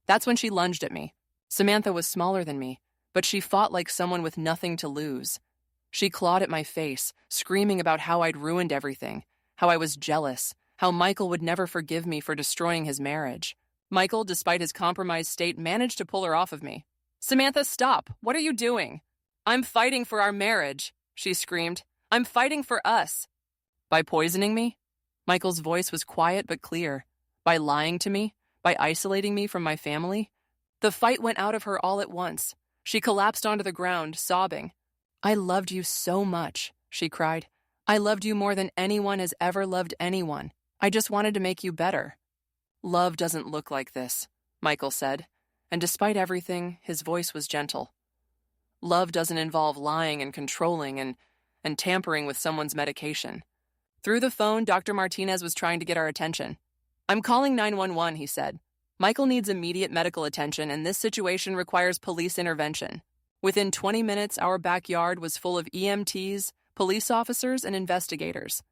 That's when she lunged at me. Samantha was smaller than me, but she fought like someone with nothing to lose. She clawed at my face, screaming about how I'd ruined everything, how I was jealous, how Michael would never forgive me for destroying his marriage. Michael, despite his compromised state, managed to pull her off of me. Samantha, stop! What are you doing? I'm fighting for our marriage, she screamed. I'm fighting for us. By poisoning me? Michael's voice was quiet but clear. By lying to me? By isolating me from my family? The fight went out of her all at once. She collapsed onto the ground, sobbing. I loved you so much, she cried. I loved you more than anyone has ever loved anyone. I just wanted to make you better. Love doesn't look like this, Michael said, and despite everything, his voice was gentle. Love doesn't involve lying and controlling and tampering with someone's medication. Through the phone, Dr. Martinez was trying to get our attention. "I'm calling 911, he said. "Michael needs immediate medical attention, and this situation requires police intervention." Within 20 minutes, our backyard was full of EMTs, police officers, and investigators.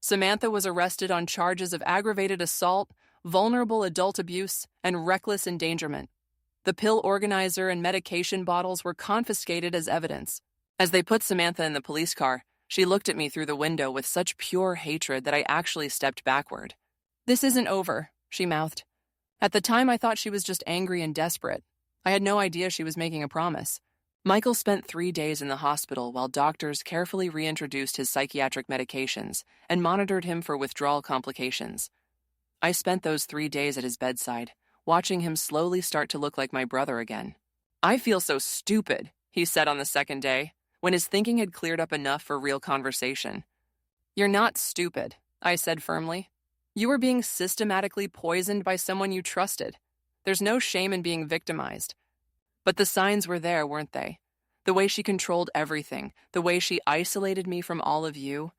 Samantha was arrested on charges of aggravated assault, vulnerable adult abuse, and reckless endangerment. The pill organizer and medication bottles were confiscated as evidence. As they put Samantha in the police car, she looked at me through the window with such pure hatred that I actually stepped backward. "This isn't over," she mouthed. At the time, I thought she was just angry and desperate. I had no idea she was making a promise. Michael spent 3 days in the hospital while doctors carefully reintroduced his psychiatric medications and monitored him for withdrawal complications. I spent those 3 days at his bedside, watching him slowly start to look like my brother again. "I feel so stupid," he said on the second day, when his thinking had cleared up enough for real conversation. "You're not stupid," I said firmly. "You were being systematically poisoned by someone you trusted. There's no shame in being victimized." But the signs were there, weren't they? The way she controlled everything, the way she isolated me from all of you.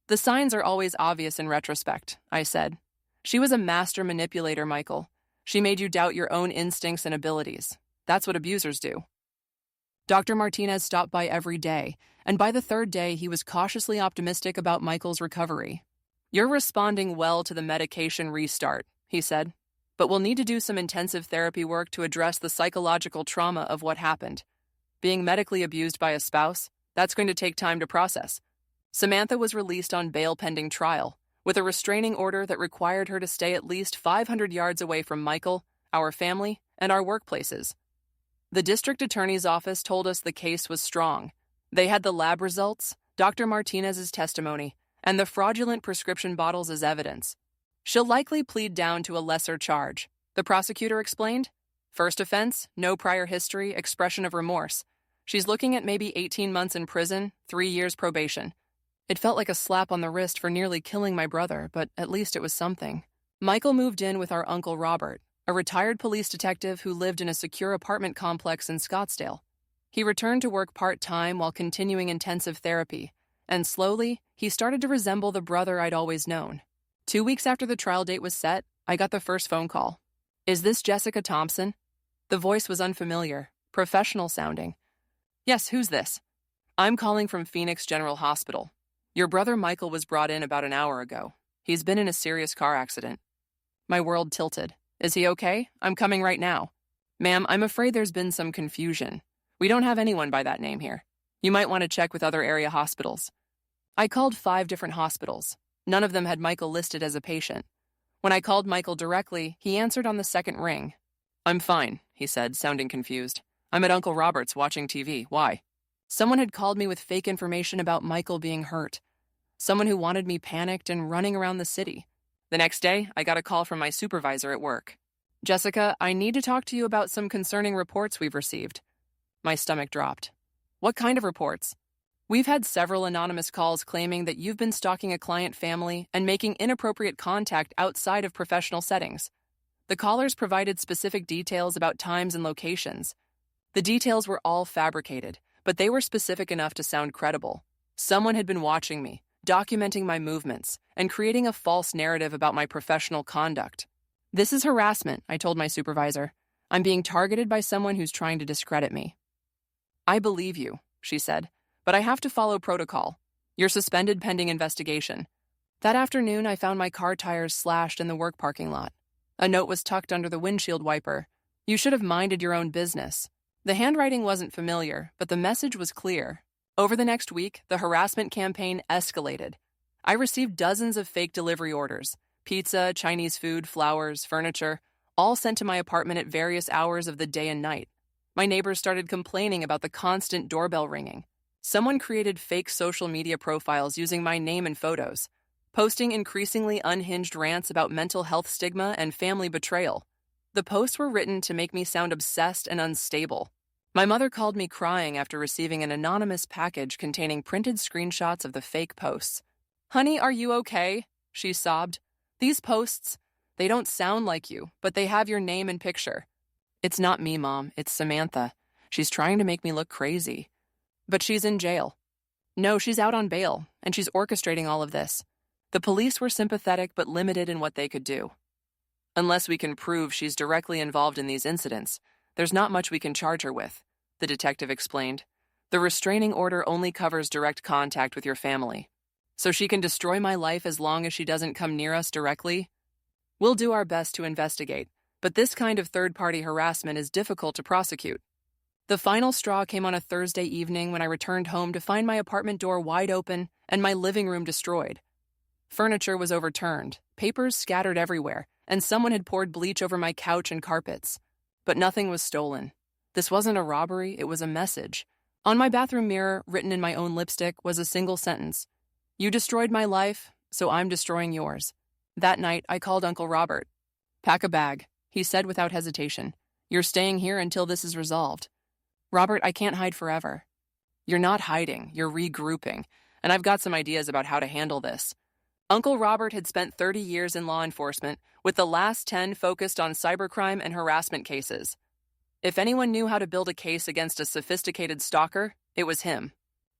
"The signs are always obvious in retrospect," I said. "She was a master manipulator, Michael. She made you doubt your own instincts and abilities. That's what abusers do." Dr. Martinez stopped by every day, and by the third day, he was cautiously optimistic about Michael's recovery. "You're responding well to the medication restart," he said, "but we'll need to do some intensive therapy work to address the psychological trauma of what happened. Being medically abused by a spouse, that's going to take time to process." Samantha was released on bail pending trial, with a restraining order that required her to stay at least 500 yards away from Michael, our family, and our workplaces. The district attorney's office told us the case was strong. They had the lab results, Dr. Martinez's testimony, and the fraudulent prescription bottles as evidence. "She'll likely plead down to a lesser charge," the prosecutor explained. "First offense, no prior history, expression of remorse. She's looking at maybe 18 months in prison, 3 years probation." It felt like a slap on the wrist for nearly killing my brother, but at least it was something. Michael moved in with our Uncle Robert, a retired police detective who lived in a secure apartment complex in Scottsdale. He returned to work part-time while continuing intensive therapy, and slowly, he started to resemble the brother I'd always known. 2 weeks after the trial date was set, I got the first phone call. "Is this Jessica Thompson?" The voice was unfamiliar, professional sounding. "Yes, who's this?" "I'm calling from Phoenix General Hospital. Your brother Michael was brought in about an hour ago. He's been in a serious car accident." My world tilted. "Is he okay? I'm coming right now." "Ma'am, I'm afraid there's been some confusion. We don't have anyone by that name here. You might want to check with other area hospitals." I called 5 different hospitals. None of them had Michael listed as a patient. When I called Michael directly, he answered on the second ring. "I'm fine," he said, sounding confused. "I'm at Uncle Robert's watching TV. Why?" Someone had called me with fake information about Michael being hurt. Someone who wanted me panicked and running around the city. The next day, I got a call from my supervisor at work. "Jessica, I need to talk to you about some concerning reports we've received." My stomach dropped. "What kind of reports?" "We've had several anonymous calls claiming that you've been stalking a client family and making inappropriate contact outside of professional settings. The callers provided specific details about times and locations. The details were all fabricated, but they were specific enough to sound credible. Someone had been watching me, documenting my movements, and creating a false narrative about my professional conduct. This is harassment, I told my supervisor. I'm being targeted by someone who's trying to discredit me. I believe you, she said, but I have to follow protocol. You're suspended pending investigation. That afternoon, I found my car tires slashed in the work parking lot. A note was tucked under the windshield wiper. You should have minded your own business. The handwriting wasn't familiar, but the message was clear. Over the next week, the harassment campaign escalated. I received dozens of fake delivery orders, pizza, Chinese food, flowers, furniture, all sent to my apartment at various hours of the day and night. My neighbors started complaining about the constant doorbell ringing. Someone created fake social media profiles using my name and photos, posting increasingly unhinged rants about mental health stigma and family betrayal. The posts were written to make me sound obsessed and unstable. My mother called me crying after receiving an anonymous package containing printed screenshots of the fake posts. "Honey, are you okay?" she sobbed. "These posts, they don't sound like you, but they have your name and picture." "It's not me, Mom. It's Samantha. She's trying to make me look crazy." "But she's in jail." "No, she's out on bail, and she's orchestrating all of this." The police were sympathetic but limited in what they could do. Unless we can prove she's directly involved in these incidents, there's not much we can charge her with, the detective explained. The restraining order only covers direct contact with your family. So she can destroy my life as long as she doesn't come near us directly? We'll do our best to investigate, but this kind of third-party harassment is difficult to prosecute. The final straw came on a Thursday evening when I returned home to find my apartment door wide open and my living room destroyed. Furniture was overturned, papers scattered everywhere, and someone had poured bleach over my couch and carpets. But nothing was stolen. This wasn't a robbery, it was a message. On my bathroom mirror, written in my own lipstick, was a single sentence. You destroyed my life, so I'm destroying yours. That night, I called Uncle Robert. Pack a bag, he said without hesitation. You're staying here until this is resolved. Robert, I can't hide forever. You're not hiding, you're regrouping, and I've got some ideas about how to handle this. Uncle Robert had spent 30 years in law enforcement, with the last 10 focused on cybercrime and harassment cases. If anyone knew how to build a case against a sophisticated stalker, it was him.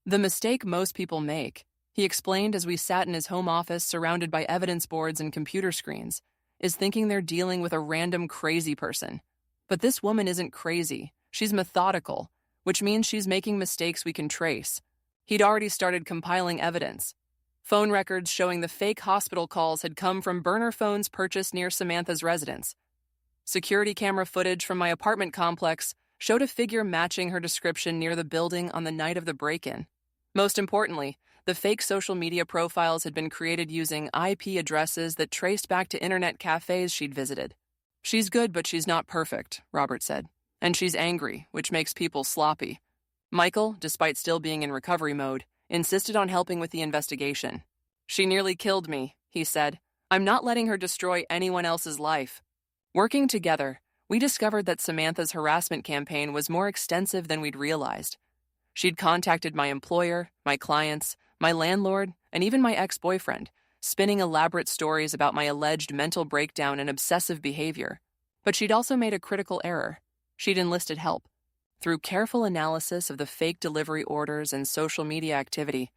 The mistake most people make, he explained as we sat in his home office surrounded by evidence boards and computer screens, is thinking they're dealing with a random crazy person. But this woman isn't crazy. She's methodical, which means she's making mistakes we can trace. He'd already started compiling evidence. Phone records showing the fake hospital calls had come from burner phones purchased near Samantha's residence. Security camera footage from my apartment complex showed a figure matching her description near the building on the night of the break-in. Most importantly, the fake social media profiles had been created using IP addresses that traced back to internet cafes she'd visited. She's good, but she's not perfect, Robert said. And she's angry, which makes people sloppy. Michael, despite still being in recovery mode, insisted on helping with the investigation. She nearly killed me, he said. I'm not letting her destroy anyone else's life. Working together, we discovered that Samantha's harassment campaign was more extensive than we'd realized. She'd contacted my employer, my clients, my landlord, and even my ex-boyfriend, spinning elaborate stories about my alleged mental breakdown and obsessive behavior. But she'd also made a critical error. She'd enlisted help. Through careful analysis of the fake delivery orders and social media activity,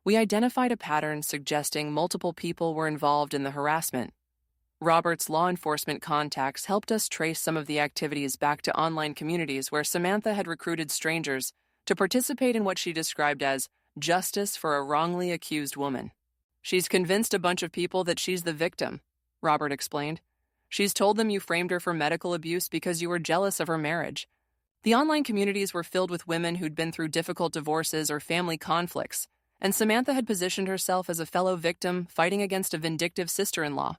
we identified a pattern suggesting multiple people were involved in the harassment. Robert's law enforcement contacts helped us trace some of the activities back to online communities where Samantha had recruited strangers to participate in what she described as justice for a wrongly accused woman. She's convinced a bunch of people that she's the victim, Robert explained. She's told them you framed her for medical abuse because you were jealous of her marriage. The online communities were filled with women who'd been through difficult divorces or family conflicts, and Samantha had positioned herself as a fellow victim fighting against a vindictive sister-in-law.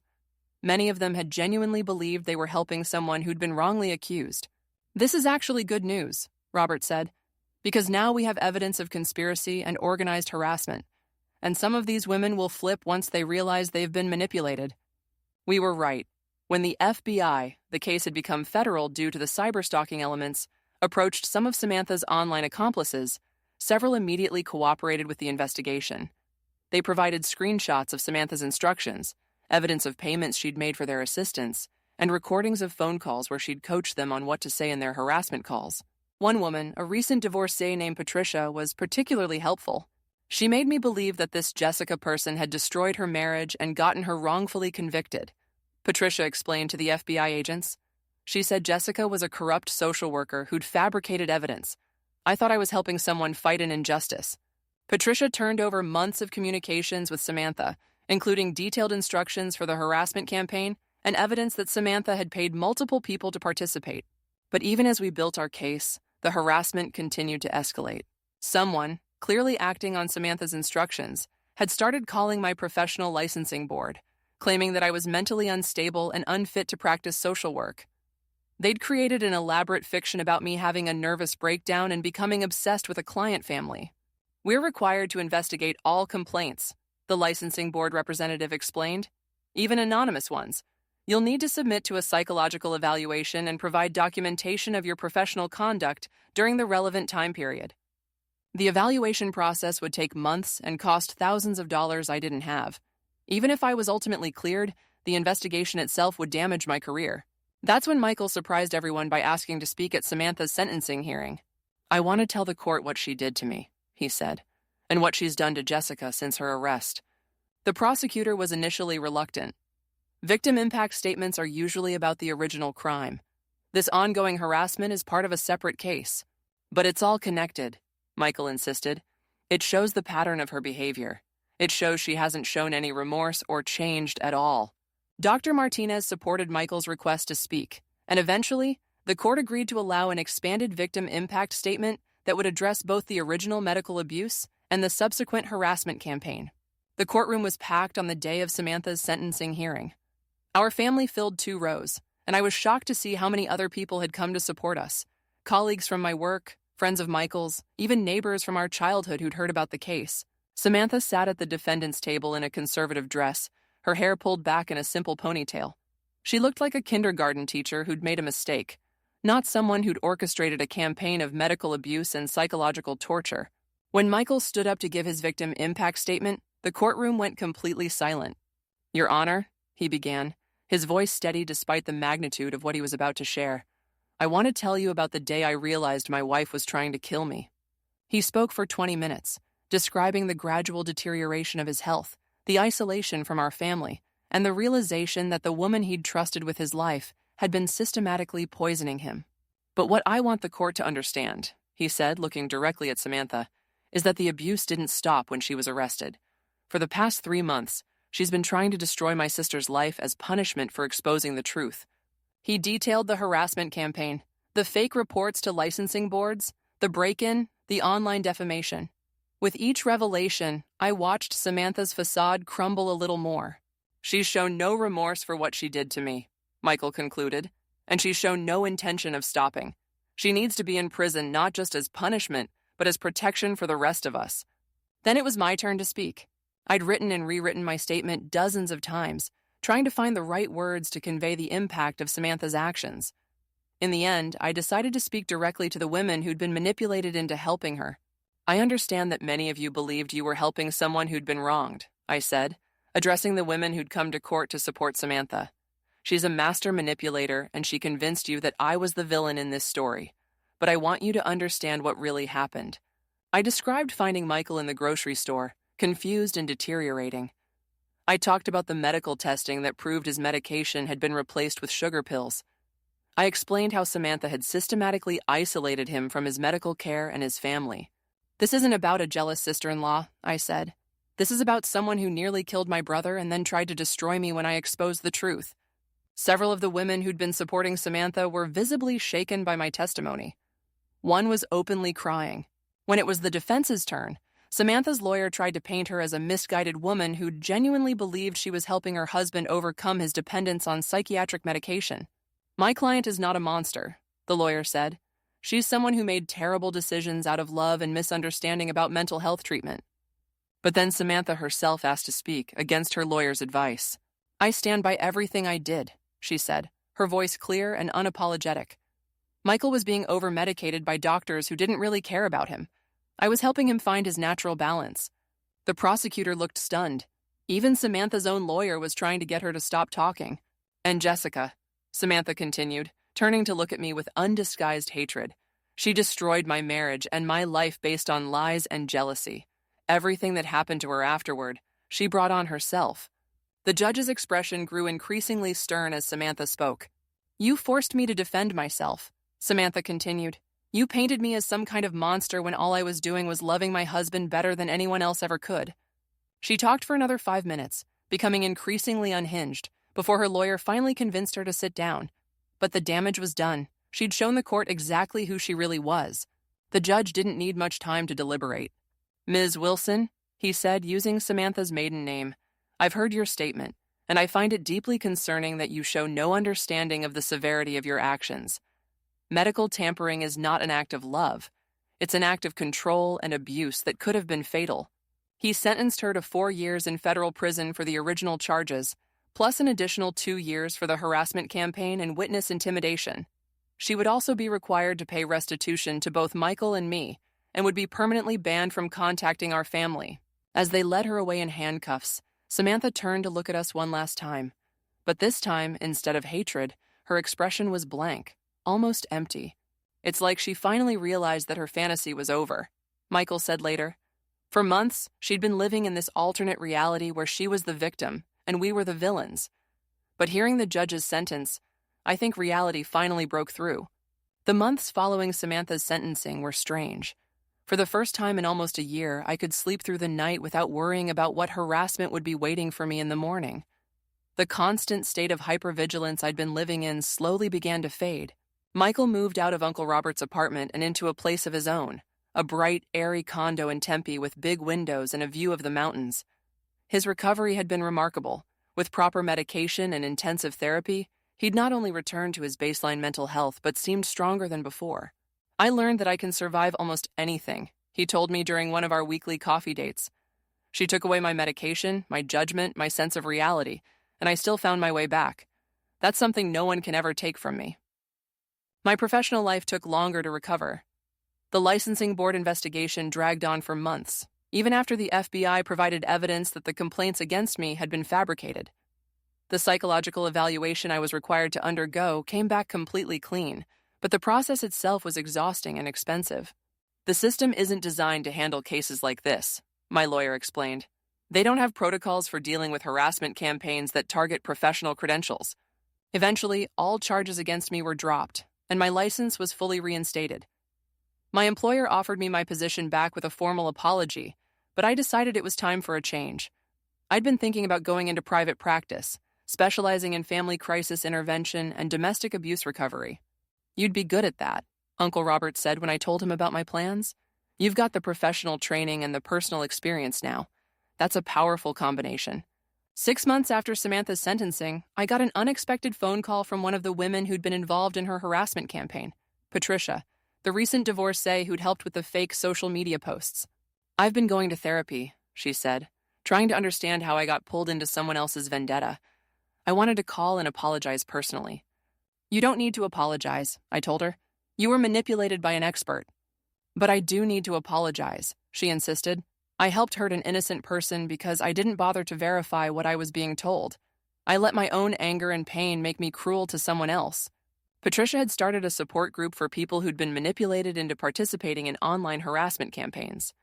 Many of them had genuinely believed they were helping someone who'd been wrongly accused. This is actually good news, Robert said, because now we have evidence of conspiracy and organized harassment, and some of these women will flip once they realize they've been manipulated. We were right. When the FBI, the case had become federal due to the cyberstalking elements, approached some of Samantha's online accomplices, several immediately cooperated with the investigation. They provided screenshots of Samantha's instructions, evidence of payments she'd made for their assistance, and recordings of phone calls where she'd coached them on what to say in their harassment calls. One woman, a recent divorcee named Patricia, was particularly helpful. She made me believe that this Jessica person had destroyed her marriage and gotten her wrongfully convicted. Patricia explained to the FBI agents. She said Jessica was a corrupt social worker who'd fabricated evidence. I thought I was helping someone fight an injustice. Patricia turned over months of communications with Samantha, including detailed instructions for the harassment campaign and evidence that Samantha had paid multiple people to participate. But even as we built our case, the harassment continued to escalate. Someone, clearly acting on Samantha's instructions, had started calling my professional licensing board, claiming that I was mentally unstable and unfit to practice social work. They'd created an elaborate fiction about me having a nervous breakdown and becoming obsessed with a client family. We're required to investigate all complaints, the licensing board representative explained, even anonymous ones. You'll need to submit to a psychological evaluation and provide documentation of your professional conduct during the relevant time period. The evaluation process would take months and cost thousands of dollars I didn't have. Even if I was ultimately cleared, the investigation itself would damage my career. That's when Michael surprised everyone by asking to speak at Samantha's sentencing hearing. I want to tell the court what she did to me, he said, and what she's done to Jessica since her arrest. The prosecutor was initially reluctant. Victim impact statements are usually about the original crime. This ongoing harassment is part of a separate case. But it's all connected, Michael insisted. It shows the pattern of her behavior. It shows she hasn't shown any remorse or changed at all. Dr. Martinez supported Michael's request to speak, and eventually, the court agreed to allow an expanded victim impact statement that would address both the original medical abuse and the subsequent harassment campaign. The courtroom was packed on the day of Samantha's sentencing hearing. Our family filled 2 rows, and I was shocked to see how many other people had come to support us. Colleagues from my work, friends of Michael's, even neighbors from our childhood who'd heard about the case. Samantha sat at the defendant's table in a conservative dress, her hair pulled back in a simple ponytail. She looked like a kindergarten teacher who'd made a mistake, not someone who'd orchestrated a campaign of medical abuse and psychological torture. When Michael stood up to give his victim impact statement, the courtroom went completely silent. "Your Honor," he began, his voice steady despite the magnitude of what he was about to share. "I want to tell you about the day I realized my wife was trying to kill me." He spoke for 20 minutes, describing the gradual deterioration of his health, the isolation from our family, and the realization that the woman he'd trusted with his life had been systematically poisoning him. "But what I want the court to understand," he said, looking directly at Samantha, "is that the abuse didn't stop when she was arrested. For the past 3 months, she's been trying to destroy my sister's life as punishment for exposing the truth." He detailed the harassment campaign, the fake reports to licensing boards, the break-in, the online defamation. With each revelation, I watched Samantha's facade crumble a little more. "She's shown no remorse for what she did to me," Michael concluded, "and she's shown no intention of stopping. She needs to be in prison not just as punishment, but as protection for the rest of us." Then it was my turn to speak. I'd written and rewritten my statement dozens of times, trying to find the right words to convey the impact of Samantha's actions. In the end, I decided to speak directly to the women who'd been manipulated into helping her. "I understand that many of you believed you were helping someone who'd been wronged," I said, addressing the women who'd come to court to support Samantha. "She's a master manipulator, and she convinced you that I was the villain in this story. But I want you to understand what really happened." I described finding Michael in the grocery store, confused and deteriorating. I talked about the medical testing that proved his medication had been replaced with sugar pills. I explained how Samantha had systematically isolated him from his medical care and his family. "This isn't about a jealous sister-in-law," I said. "This is about someone who nearly killed my brother and then tried to destroy me when I exposed the truth." Several of the women who'd been supporting Samantha were visibly shaken by my testimony. One was openly crying. When it was the defense's turn, Samantha's lawyer tried to paint her as a misguided woman who genuinely believed she was helping her husband overcome his dependence on psychiatric medication. "My client is not a monster," the lawyer said. "She's someone who made terrible decisions out of love and misunderstanding about mental health treatment." But then Samantha herself asked to speak, against her lawyer's advice. "I stand by everything I did," she said, her voice clear and unapologetic. "Michael was being over-medicated by doctors who didn't really care about him. I was helping him find his natural balance." The prosecutor looked stunned. Even Samantha's own lawyer was trying to get her to stop talking. "And Jessica," Samantha continued, turning to look at me with undisguised hatred. "She destroyed my marriage and my life based on lies and jealousy. Everything that happened to her afterward, she brought on herself." The judge's expression grew increasingly stern as Samantha spoke. "You forced me to defend myself," Samantha continued. "You painted me as some kind of monster when all I was doing was loving my husband better than anyone else ever could." She talked for another 5 minutes, becoming increasingly unhinged, before her lawyer finally convinced her to sit down. But the damage was done. She'd shown the court exactly who she really was. The judge didn't need much time to deliberate. "Ms. Wilson," he said, using Samantha's maiden name, "I've heard your statement, and I find it deeply concerning that you show no understanding of the severity of your actions. Medical tampering is not an act of love. It's an act of control and abuse that could have been fatal." He sentenced her to 4 years in federal prison for the original charges, plus an additional 2 years for the harassment campaign and witness intimidation. She would also be required to pay restitution to both Michael and me, and would be permanently banned from contacting our family. As they led her away in handcuffs, Samantha turned to look at us one last time. But this time, instead of hatred, her expression was blank, almost empty. "It's like she finally realized that her fantasy was over," Michael said later. For months, she'd been living in this alternate reality where she was the victim and we were the villains. But hearing the judge's sentence, I think reality finally broke through. The months following Samantha's sentencing were strange. For the first time in almost a year, I could sleep through the night without worrying about what harassment would be waiting for me in the morning. The constant state of hypervigilance I'd been living in slowly began to fade. Michael moved out of Uncle Robert's apartment and into a place of his own, a bright, airy condo in Tempe with big windows and a view of the mountains. His recovery had been remarkable. With proper medication and intensive therapy, he'd not only returned to his baseline mental health but seemed stronger than before. I learned that I can survive almost anything, he told me during one of our weekly coffee dates. She took away my medication, my judgment, my sense of reality, and I still found my way back. That's something no one can ever take from me. My professional life took longer to recover. The licensing board investigation dragged on for months, even after the FBI provided evidence that the complaints against me had been fabricated. The psychological evaluation I was required to undergo came back completely clean, but the process itself was exhausting and expensive. The system isn't designed to handle cases like this, my lawyer explained. They don't have protocols for dealing with harassment campaigns that target professional credentials. Eventually, all charges against me were dropped, and my license was fully reinstated. My employer offered me my position back with a formal apology, but I decided it was time for a change. I'd been thinking about going into private practice, specializing in family crisis intervention and domestic abuse recovery. You'd be good at that, Uncle Robert said when I told him about my plans. You've got the professional training and the personal experience now. That's a powerful combination. 6 months after Samantha's sentencing, I got an unexpected phone call from one of the women who'd been involved in her harassment campaign, Patricia, the recent divorcee who'd helped with the fake social media posts. I've been going to therapy, she said, trying to understand how I got pulled into someone else's vendetta. I wanted to call and apologize personally. You don't need to apologize, I told her. You were manipulated by an expert. But I do need to apologize, she insisted. I helped hurt an innocent person because I didn't bother to verify what I was being told. I let my own anger and pain make me cruel to someone else. Patricia had started a support group for people who'd been manipulated into participating in online harassment campaigns.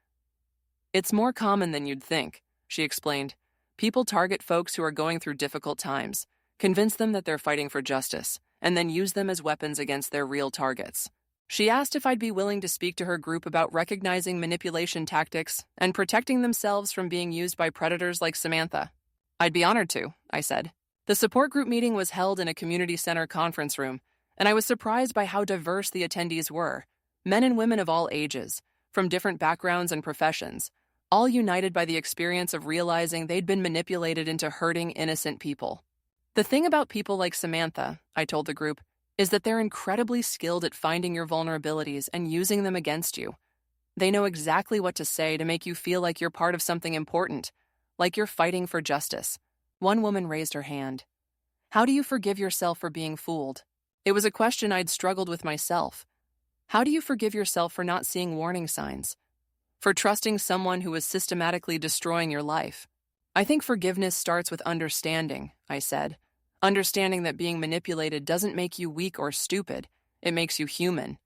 It's more common than you'd think, she explained. People target folks who are going through difficult times, convince them that they're fighting for justice, and then use them as weapons against their real targets. She asked if I'd be willing to speak to her group about recognizing manipulation tactics and protecting themselves from being used by predators like Samantha. I'd be honored to, I said. The support group meeting was held in a community center conference room, and I was surprised by how diverse the attendees were, men and women of all ages, from different backgrounds and professions, all united by the experience of realizing they'd been manipulated into hurting innocent people. The thing about people like Samantha, I told the group, is that they're incredibly skilled at finding your vulnerabilities and using them against you. They know exactly what to say to make you feel like you're part of something important, like you're fighting for justice. One woman raised her hand. How do you forgive yourself for being fooled? It was a question I'd struggled with myself. How do you forgive yourself for not seeing warning signs? For trusting someone who is systematically destroying your life? I think forgiveness starts with understanding, I said. Understanding that being manipulated doesn't make you weak or stupid, it makes you human.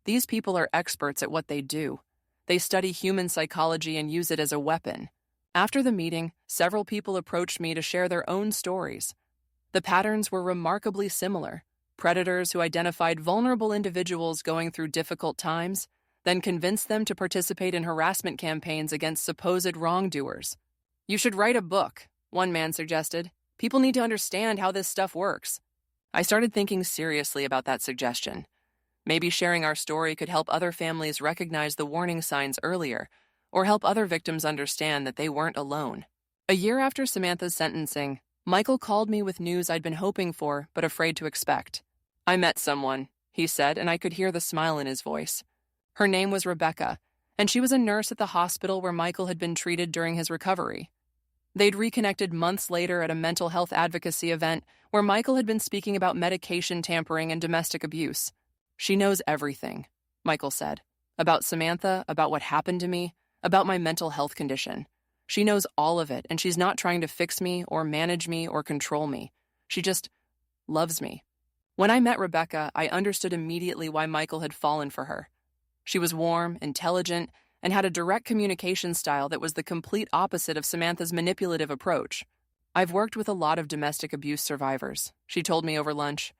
These people are experts at what they do. They study human psychology and use it as a weapon. After the meeting, several people approached me to share their own stories. The patterns were remarkably similar. Predators who identified vulnerable individuals going through difficult times, then convinced them to participate in harassment campaigns against supposed wrongdoers. You should write a book, one man suggested. People need to understand how this stuff works. I started thinking seriously about that suggestion. Maybe sharing our story could help other families recognize the warning signs earlier, or help other victims understand that they weren't alone. A year after Samantha's sentencing, Michael called me with news I'd been hoping for but afraid to expect. I met someone, he said, and I could hear the smile in his voice. Her name was Rebecca, and she was a nurse at the hospital where Michael had been treated during his recovery. They'd reconnected months later at a mental health advocacy event where Michael had been speaking about medication tampering and domestic abuse. She knows everything, Michael said. About Samantha, about what happened to me, about my mental health condition. She knows all of it, and she's not trying to fix me or manage me or control me. She just loves me. When I met Rebecca, I understood immediately why Michael had fallen for her. She was warm, intelligent, and had a direct communication style that was the complete opposite of Samantha's manipulative approach. "I've worked with a lot of domestic abuse survivors," she told me over lunch.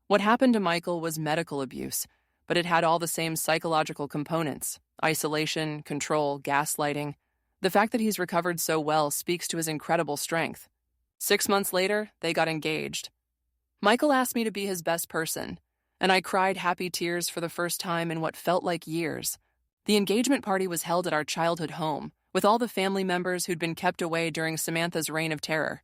"What happened to Michael was medical abuse, but it had all the same psychological components: isolation, control, gaslighting. The fact that he's recovered so well speaks to his incredible strength." 6 months later, they got engaged. Michael asked me to be his best person, and I cried happy tears for the first time in what felt like years. The engagement party was held at our childhood home, with all the family members who'd been kept away during Samantha's reign of terror.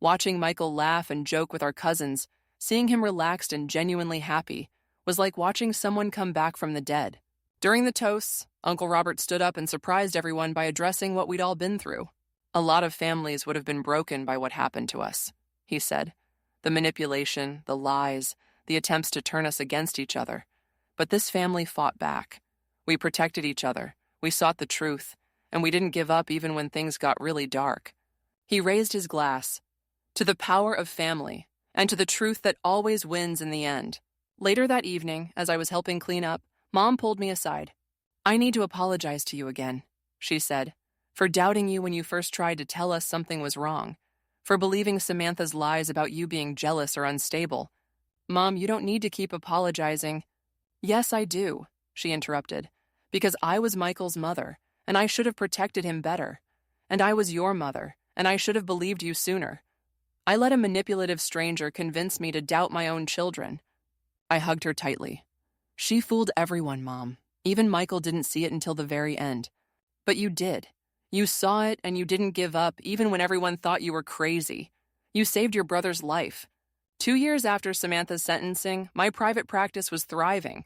Watching Michael laugh and joke with our cousins, seeing him relaxed and genuinely happy, was like watching someone come back from the dead. During the toasts, Uncle Robert stood up and surprised everyone by addressing what we'd all been through. "A lot of families would have been broken by what happened to us," he said. "The manipulation, the lies, the attempts to turn us against each other. But this family fought back. We protected each other, we sought the truth, and we didn't give up even when things got really dark." He raised his glass. "To the power of family, and to the truth that always wins in the end." Later that evening, as I was helping clean up, Mom pulled me aside. "I need to apologize to you again," she said, "for doubting you when you first tried to tell us something was wrong, for believing Samantha's lies about you being jealous or unstable." "Mom, you don't need to keep apologizing." "Yes, I do," she interrupted, "because I was Michael's mother, and I should have protected him better. And I was your mother, and I should have believed you sooner. I let a manipulative stranger convince me to doubt my own children." I hugged her tightly. "She fooled everyone, Mom. Even Michael didn't see it until the very end. But you did. You saw it, and you didn't give up, even when everyone thought you were crazy. You saved your brother's life. 2 years after Samantha's sentencing, my private practice was thriving.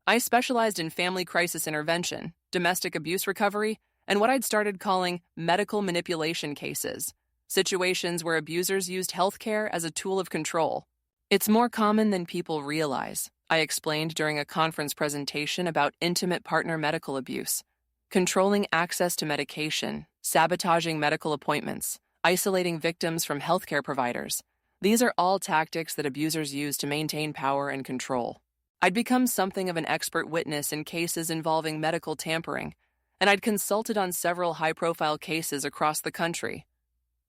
I specialized in family crisis intervention, domestic abuse recovery, and what I'd started calling medical manipulation cases, situations where abusers used healthcare as a tool of control. "It's more common than people realize," I explained during a conference presentation about intimate partner medical abuse. "Controlling access to medication, sabotaging medical appointments, isolating victims from healthcare providers. These are all tactics that abusers use to maintain power and control." I'd become something of an expert witness in cases involving medical tampering, and I'd consulted on several high-profile cases across the country.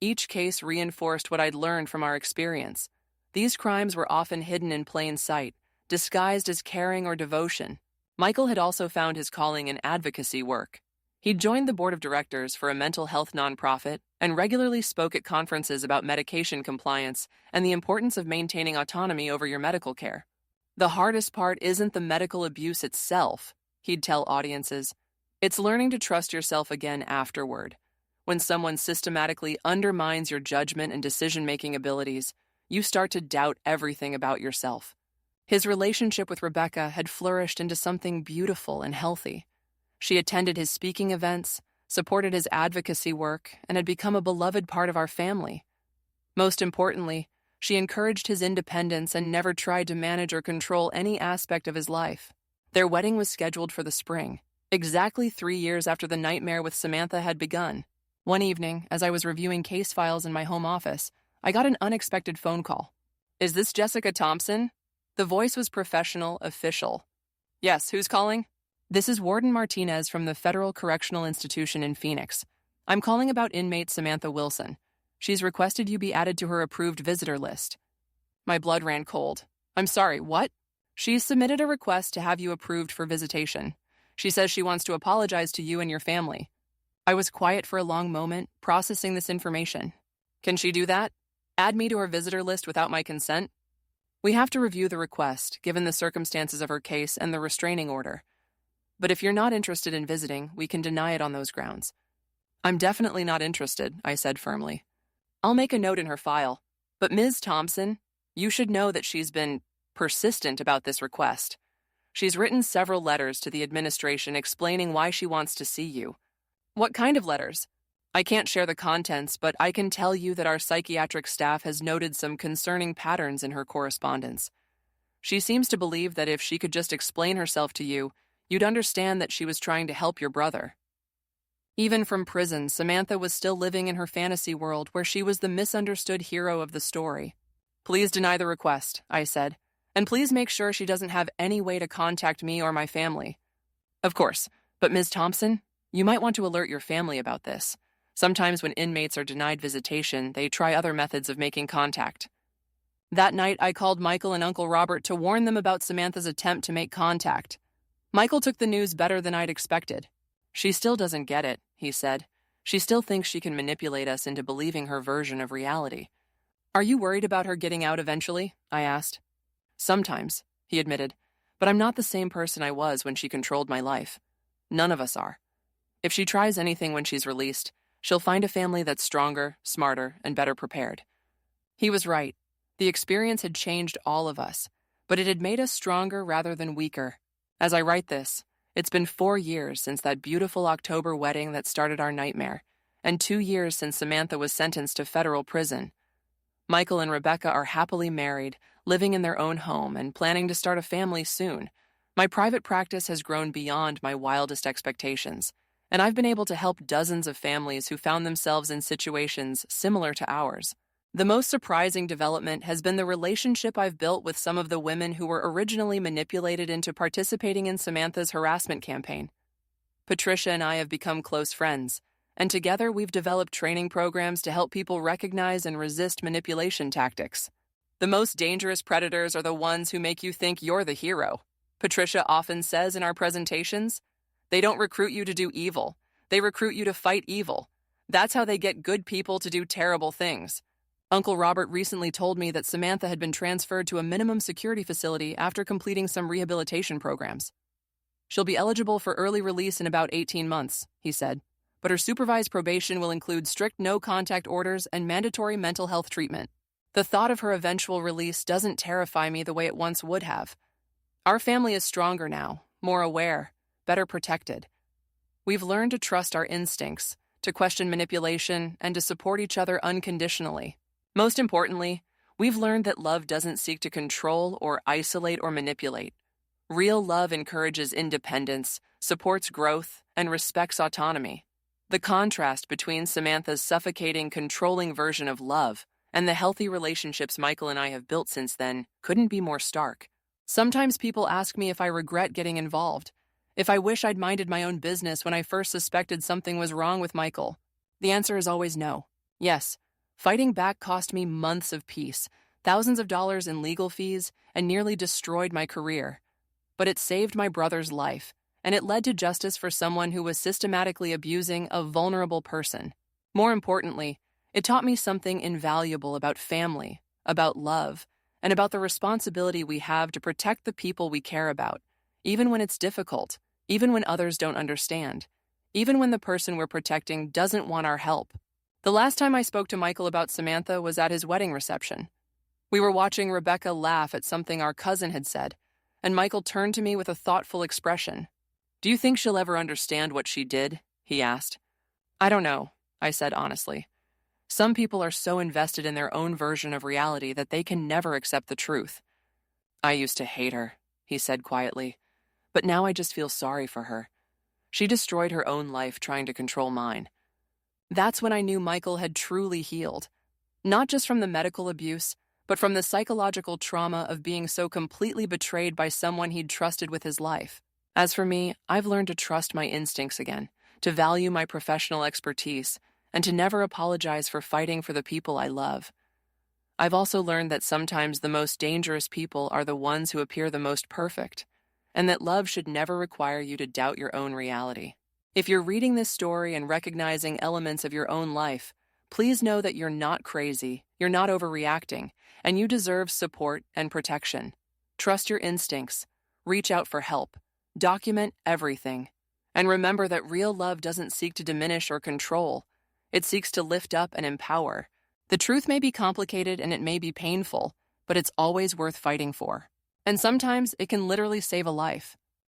Each case reinforced what I'd learned from our experience. These crimes were often hidden in plain sight, disguised as caring or devotion. Michael had also found his calling in advocacy work. He'd joined the board of directors for a mental health nonprofit and regularly spoke at conferences about medication compliance and the importance of maintaining autonomy over your medical care. "The hardest part isn't the medical abuse itself," he'd tell audiences. "It's learning to trust yourself again afterward. When someone systematically undermines your judgment and decision-making abilities, you start to doubt everything about yourself." His relationship with Rebecca had flourished into something beautiful and healthy. She attended his speaking events, supported his advocacy work, and had become a beloved part of our family. Most importantly, she encouraged his independence and never tried to manage or control any aspect of his life. Their wedding was scheduled for the spring, exactly 3 years after the nightmare with Samantha had begun. One evening, as I was reviewing case files in my home office, I got an unexpected phone call. "Is this Jessica Thompson?" The voice was professional, official. "Yes, who's calling?" "This is Warden Martinez from the Federal Correctional Institution in Phoenix. I'm calling about inmate Samantha Wilson. She's requested you be added to her approved visitor list." My blood ran cold. "I'm sorry, what?" "She's submitted a request to have you approved for visitation. She says she wants to apologize to you and your family." I was quiet for a long moment, processing this information. "Can she do that? Add me to her visitor list without my consent?" "We have to review the request, given the circumstances of her case and the restraining order. But if you're not interested in visiting, we can deny it on those grounds." "I'm definitely not interested," I said firmly. "I'll make a note in her file. But Ms. Thompson, you should know that she's been persistent about this request. She's written several letters to the administration explaining why she wants to see you." "What kind of letters?" "I can't share the contents, but I can tell you that our psychiatric staff has noted some concerning patterns in her correspondence. She seems to believe that if she could just explain herself to you, you'd understand that she was trying to help your brother." Even from prison, Samantha was still living in her fantasy world where she was the misunderstood hero of the story. "Please deny the request," I said, "and please make sure she doesn't have any way to contact me or my family." "Of course, but Ms. Thompson, You might want to alert your family about this. Sometimes when inmates are denied visitation, they try other methods of making contact. That night, I called Michael and Uncle Robert to warn them about Samantha's attempt to make contact. Michael took the news better than I'd expected. She still doesn't get it, he said. She still thinks she can manipulate us into believing her version of reality. Are you worried about her getting out eventually? I asked. Sometimes, he admitted, but I'm not the same person I was when she controlled my life. None of us are. If she tries anything when she's released, she'll find a family that's stronger, smarter, and better prepared. He was right. The experience had changed all of us, but it had made us stronger rather than weaker. As I write this, it's been 4 years since that beautiful October wedding that started our nightmare, and 2 years since Samantha was sentenced to federal prison. Michael and Rebecca are happily married, living in their own home, and planning to start a family soon. My private practice has grown beyond my wildest expectations, and I've been able to help dozens of families who found themselves in situations similar to ours. The most surprising development has been the relationship I've built with some of the women who were originally manipulated into participating in Samantha's harassment campaign. Patricia and I have become close friends, and together we've developed training programs to help people recognize and resist manipulation tactics. The most dangerous predators are the ones who make you think you're the hero. Patricia often says in our presentations, they don't recruit you to do evil. They recruit you to fight evil. That's how they get good people to do terrible things. Uncle Robert recently told me that Samantha had been transferred to a minimum security facility after completing some rehabilitation programs. She'll be eligible for early release in about 18 months, he said, but her supervised probation will include strict no-contact orders and mandatory mental health treatment. The thought of her eventual release doesn't terrify me the way it once would have. Our family is stronger now, more aware, better protected. We've learned to trust our instincts, to question manipulation, and to support each other unconditionally. Most importantly, we've learned that love doesn't seek to control or isolate or manipulate. Real love encourages independence, supports growth, and respects autonomy. The contrast between Samantha's suffocating, controlling version of love and the healthy relationships Michael and I have built since then couldn't be more stark. Sometimes people ask me if I regret getting involved, if I wish I'd minded my own business when I first suspected something was wrong with Michael. The answer is always no. Yes, fighting back cost me months of peace, thousands of dollars in legal fees, and nearly destroyed my career. But it saved my brother's life, and it led to justice for someone who was systematically abusing a vulnerable person. More importantly, it taught me something invaluable about family, about love, and about the responsibility we have to protect the people we care about, even when it's difficult, even when others don't understand, even when the person we're protecting doesn't want our help. The last time I spoke to Michael about Samantha was at his wedding reception. We were watching Rebecca laugh at something our cousin had said, and Michael turned to me with a thoughtful expression. "Do you think she'll ever understand what she did?" he asked. "I don't know," I said honestly. Some people are so invested in their own version of reality that they can never accept the truth. "I used to hate her," he said quietly, "but now I just feel sorry for her. She destroyed her own life trying to control mine." That's when I knew Michael had truly healed, not just from the medical abuse, but from the psychological trauma of being so completely betrayed by someone he'd trusted with his life. As for me, I've learned to trust my instincts again, to value my professional expertise, and to never apologize for fighting for the people I love. I've also learned that sometimes the most dangerous people are the ones who appear the most perfect, and that love should never require you to doubt your own reality. If you're reading this story and recognizing elements of your own life, please know that you're not crazy, you're not overreacting, and you deserve support and protection. Trust your instincts, reach out for help, document everything, and remember that real love doesn't seek to diminish or control. It seeks to lift up and empower. The truth may be complicated and it may be painful, but it's always worth fighting for. And sometimes it can literally save a life.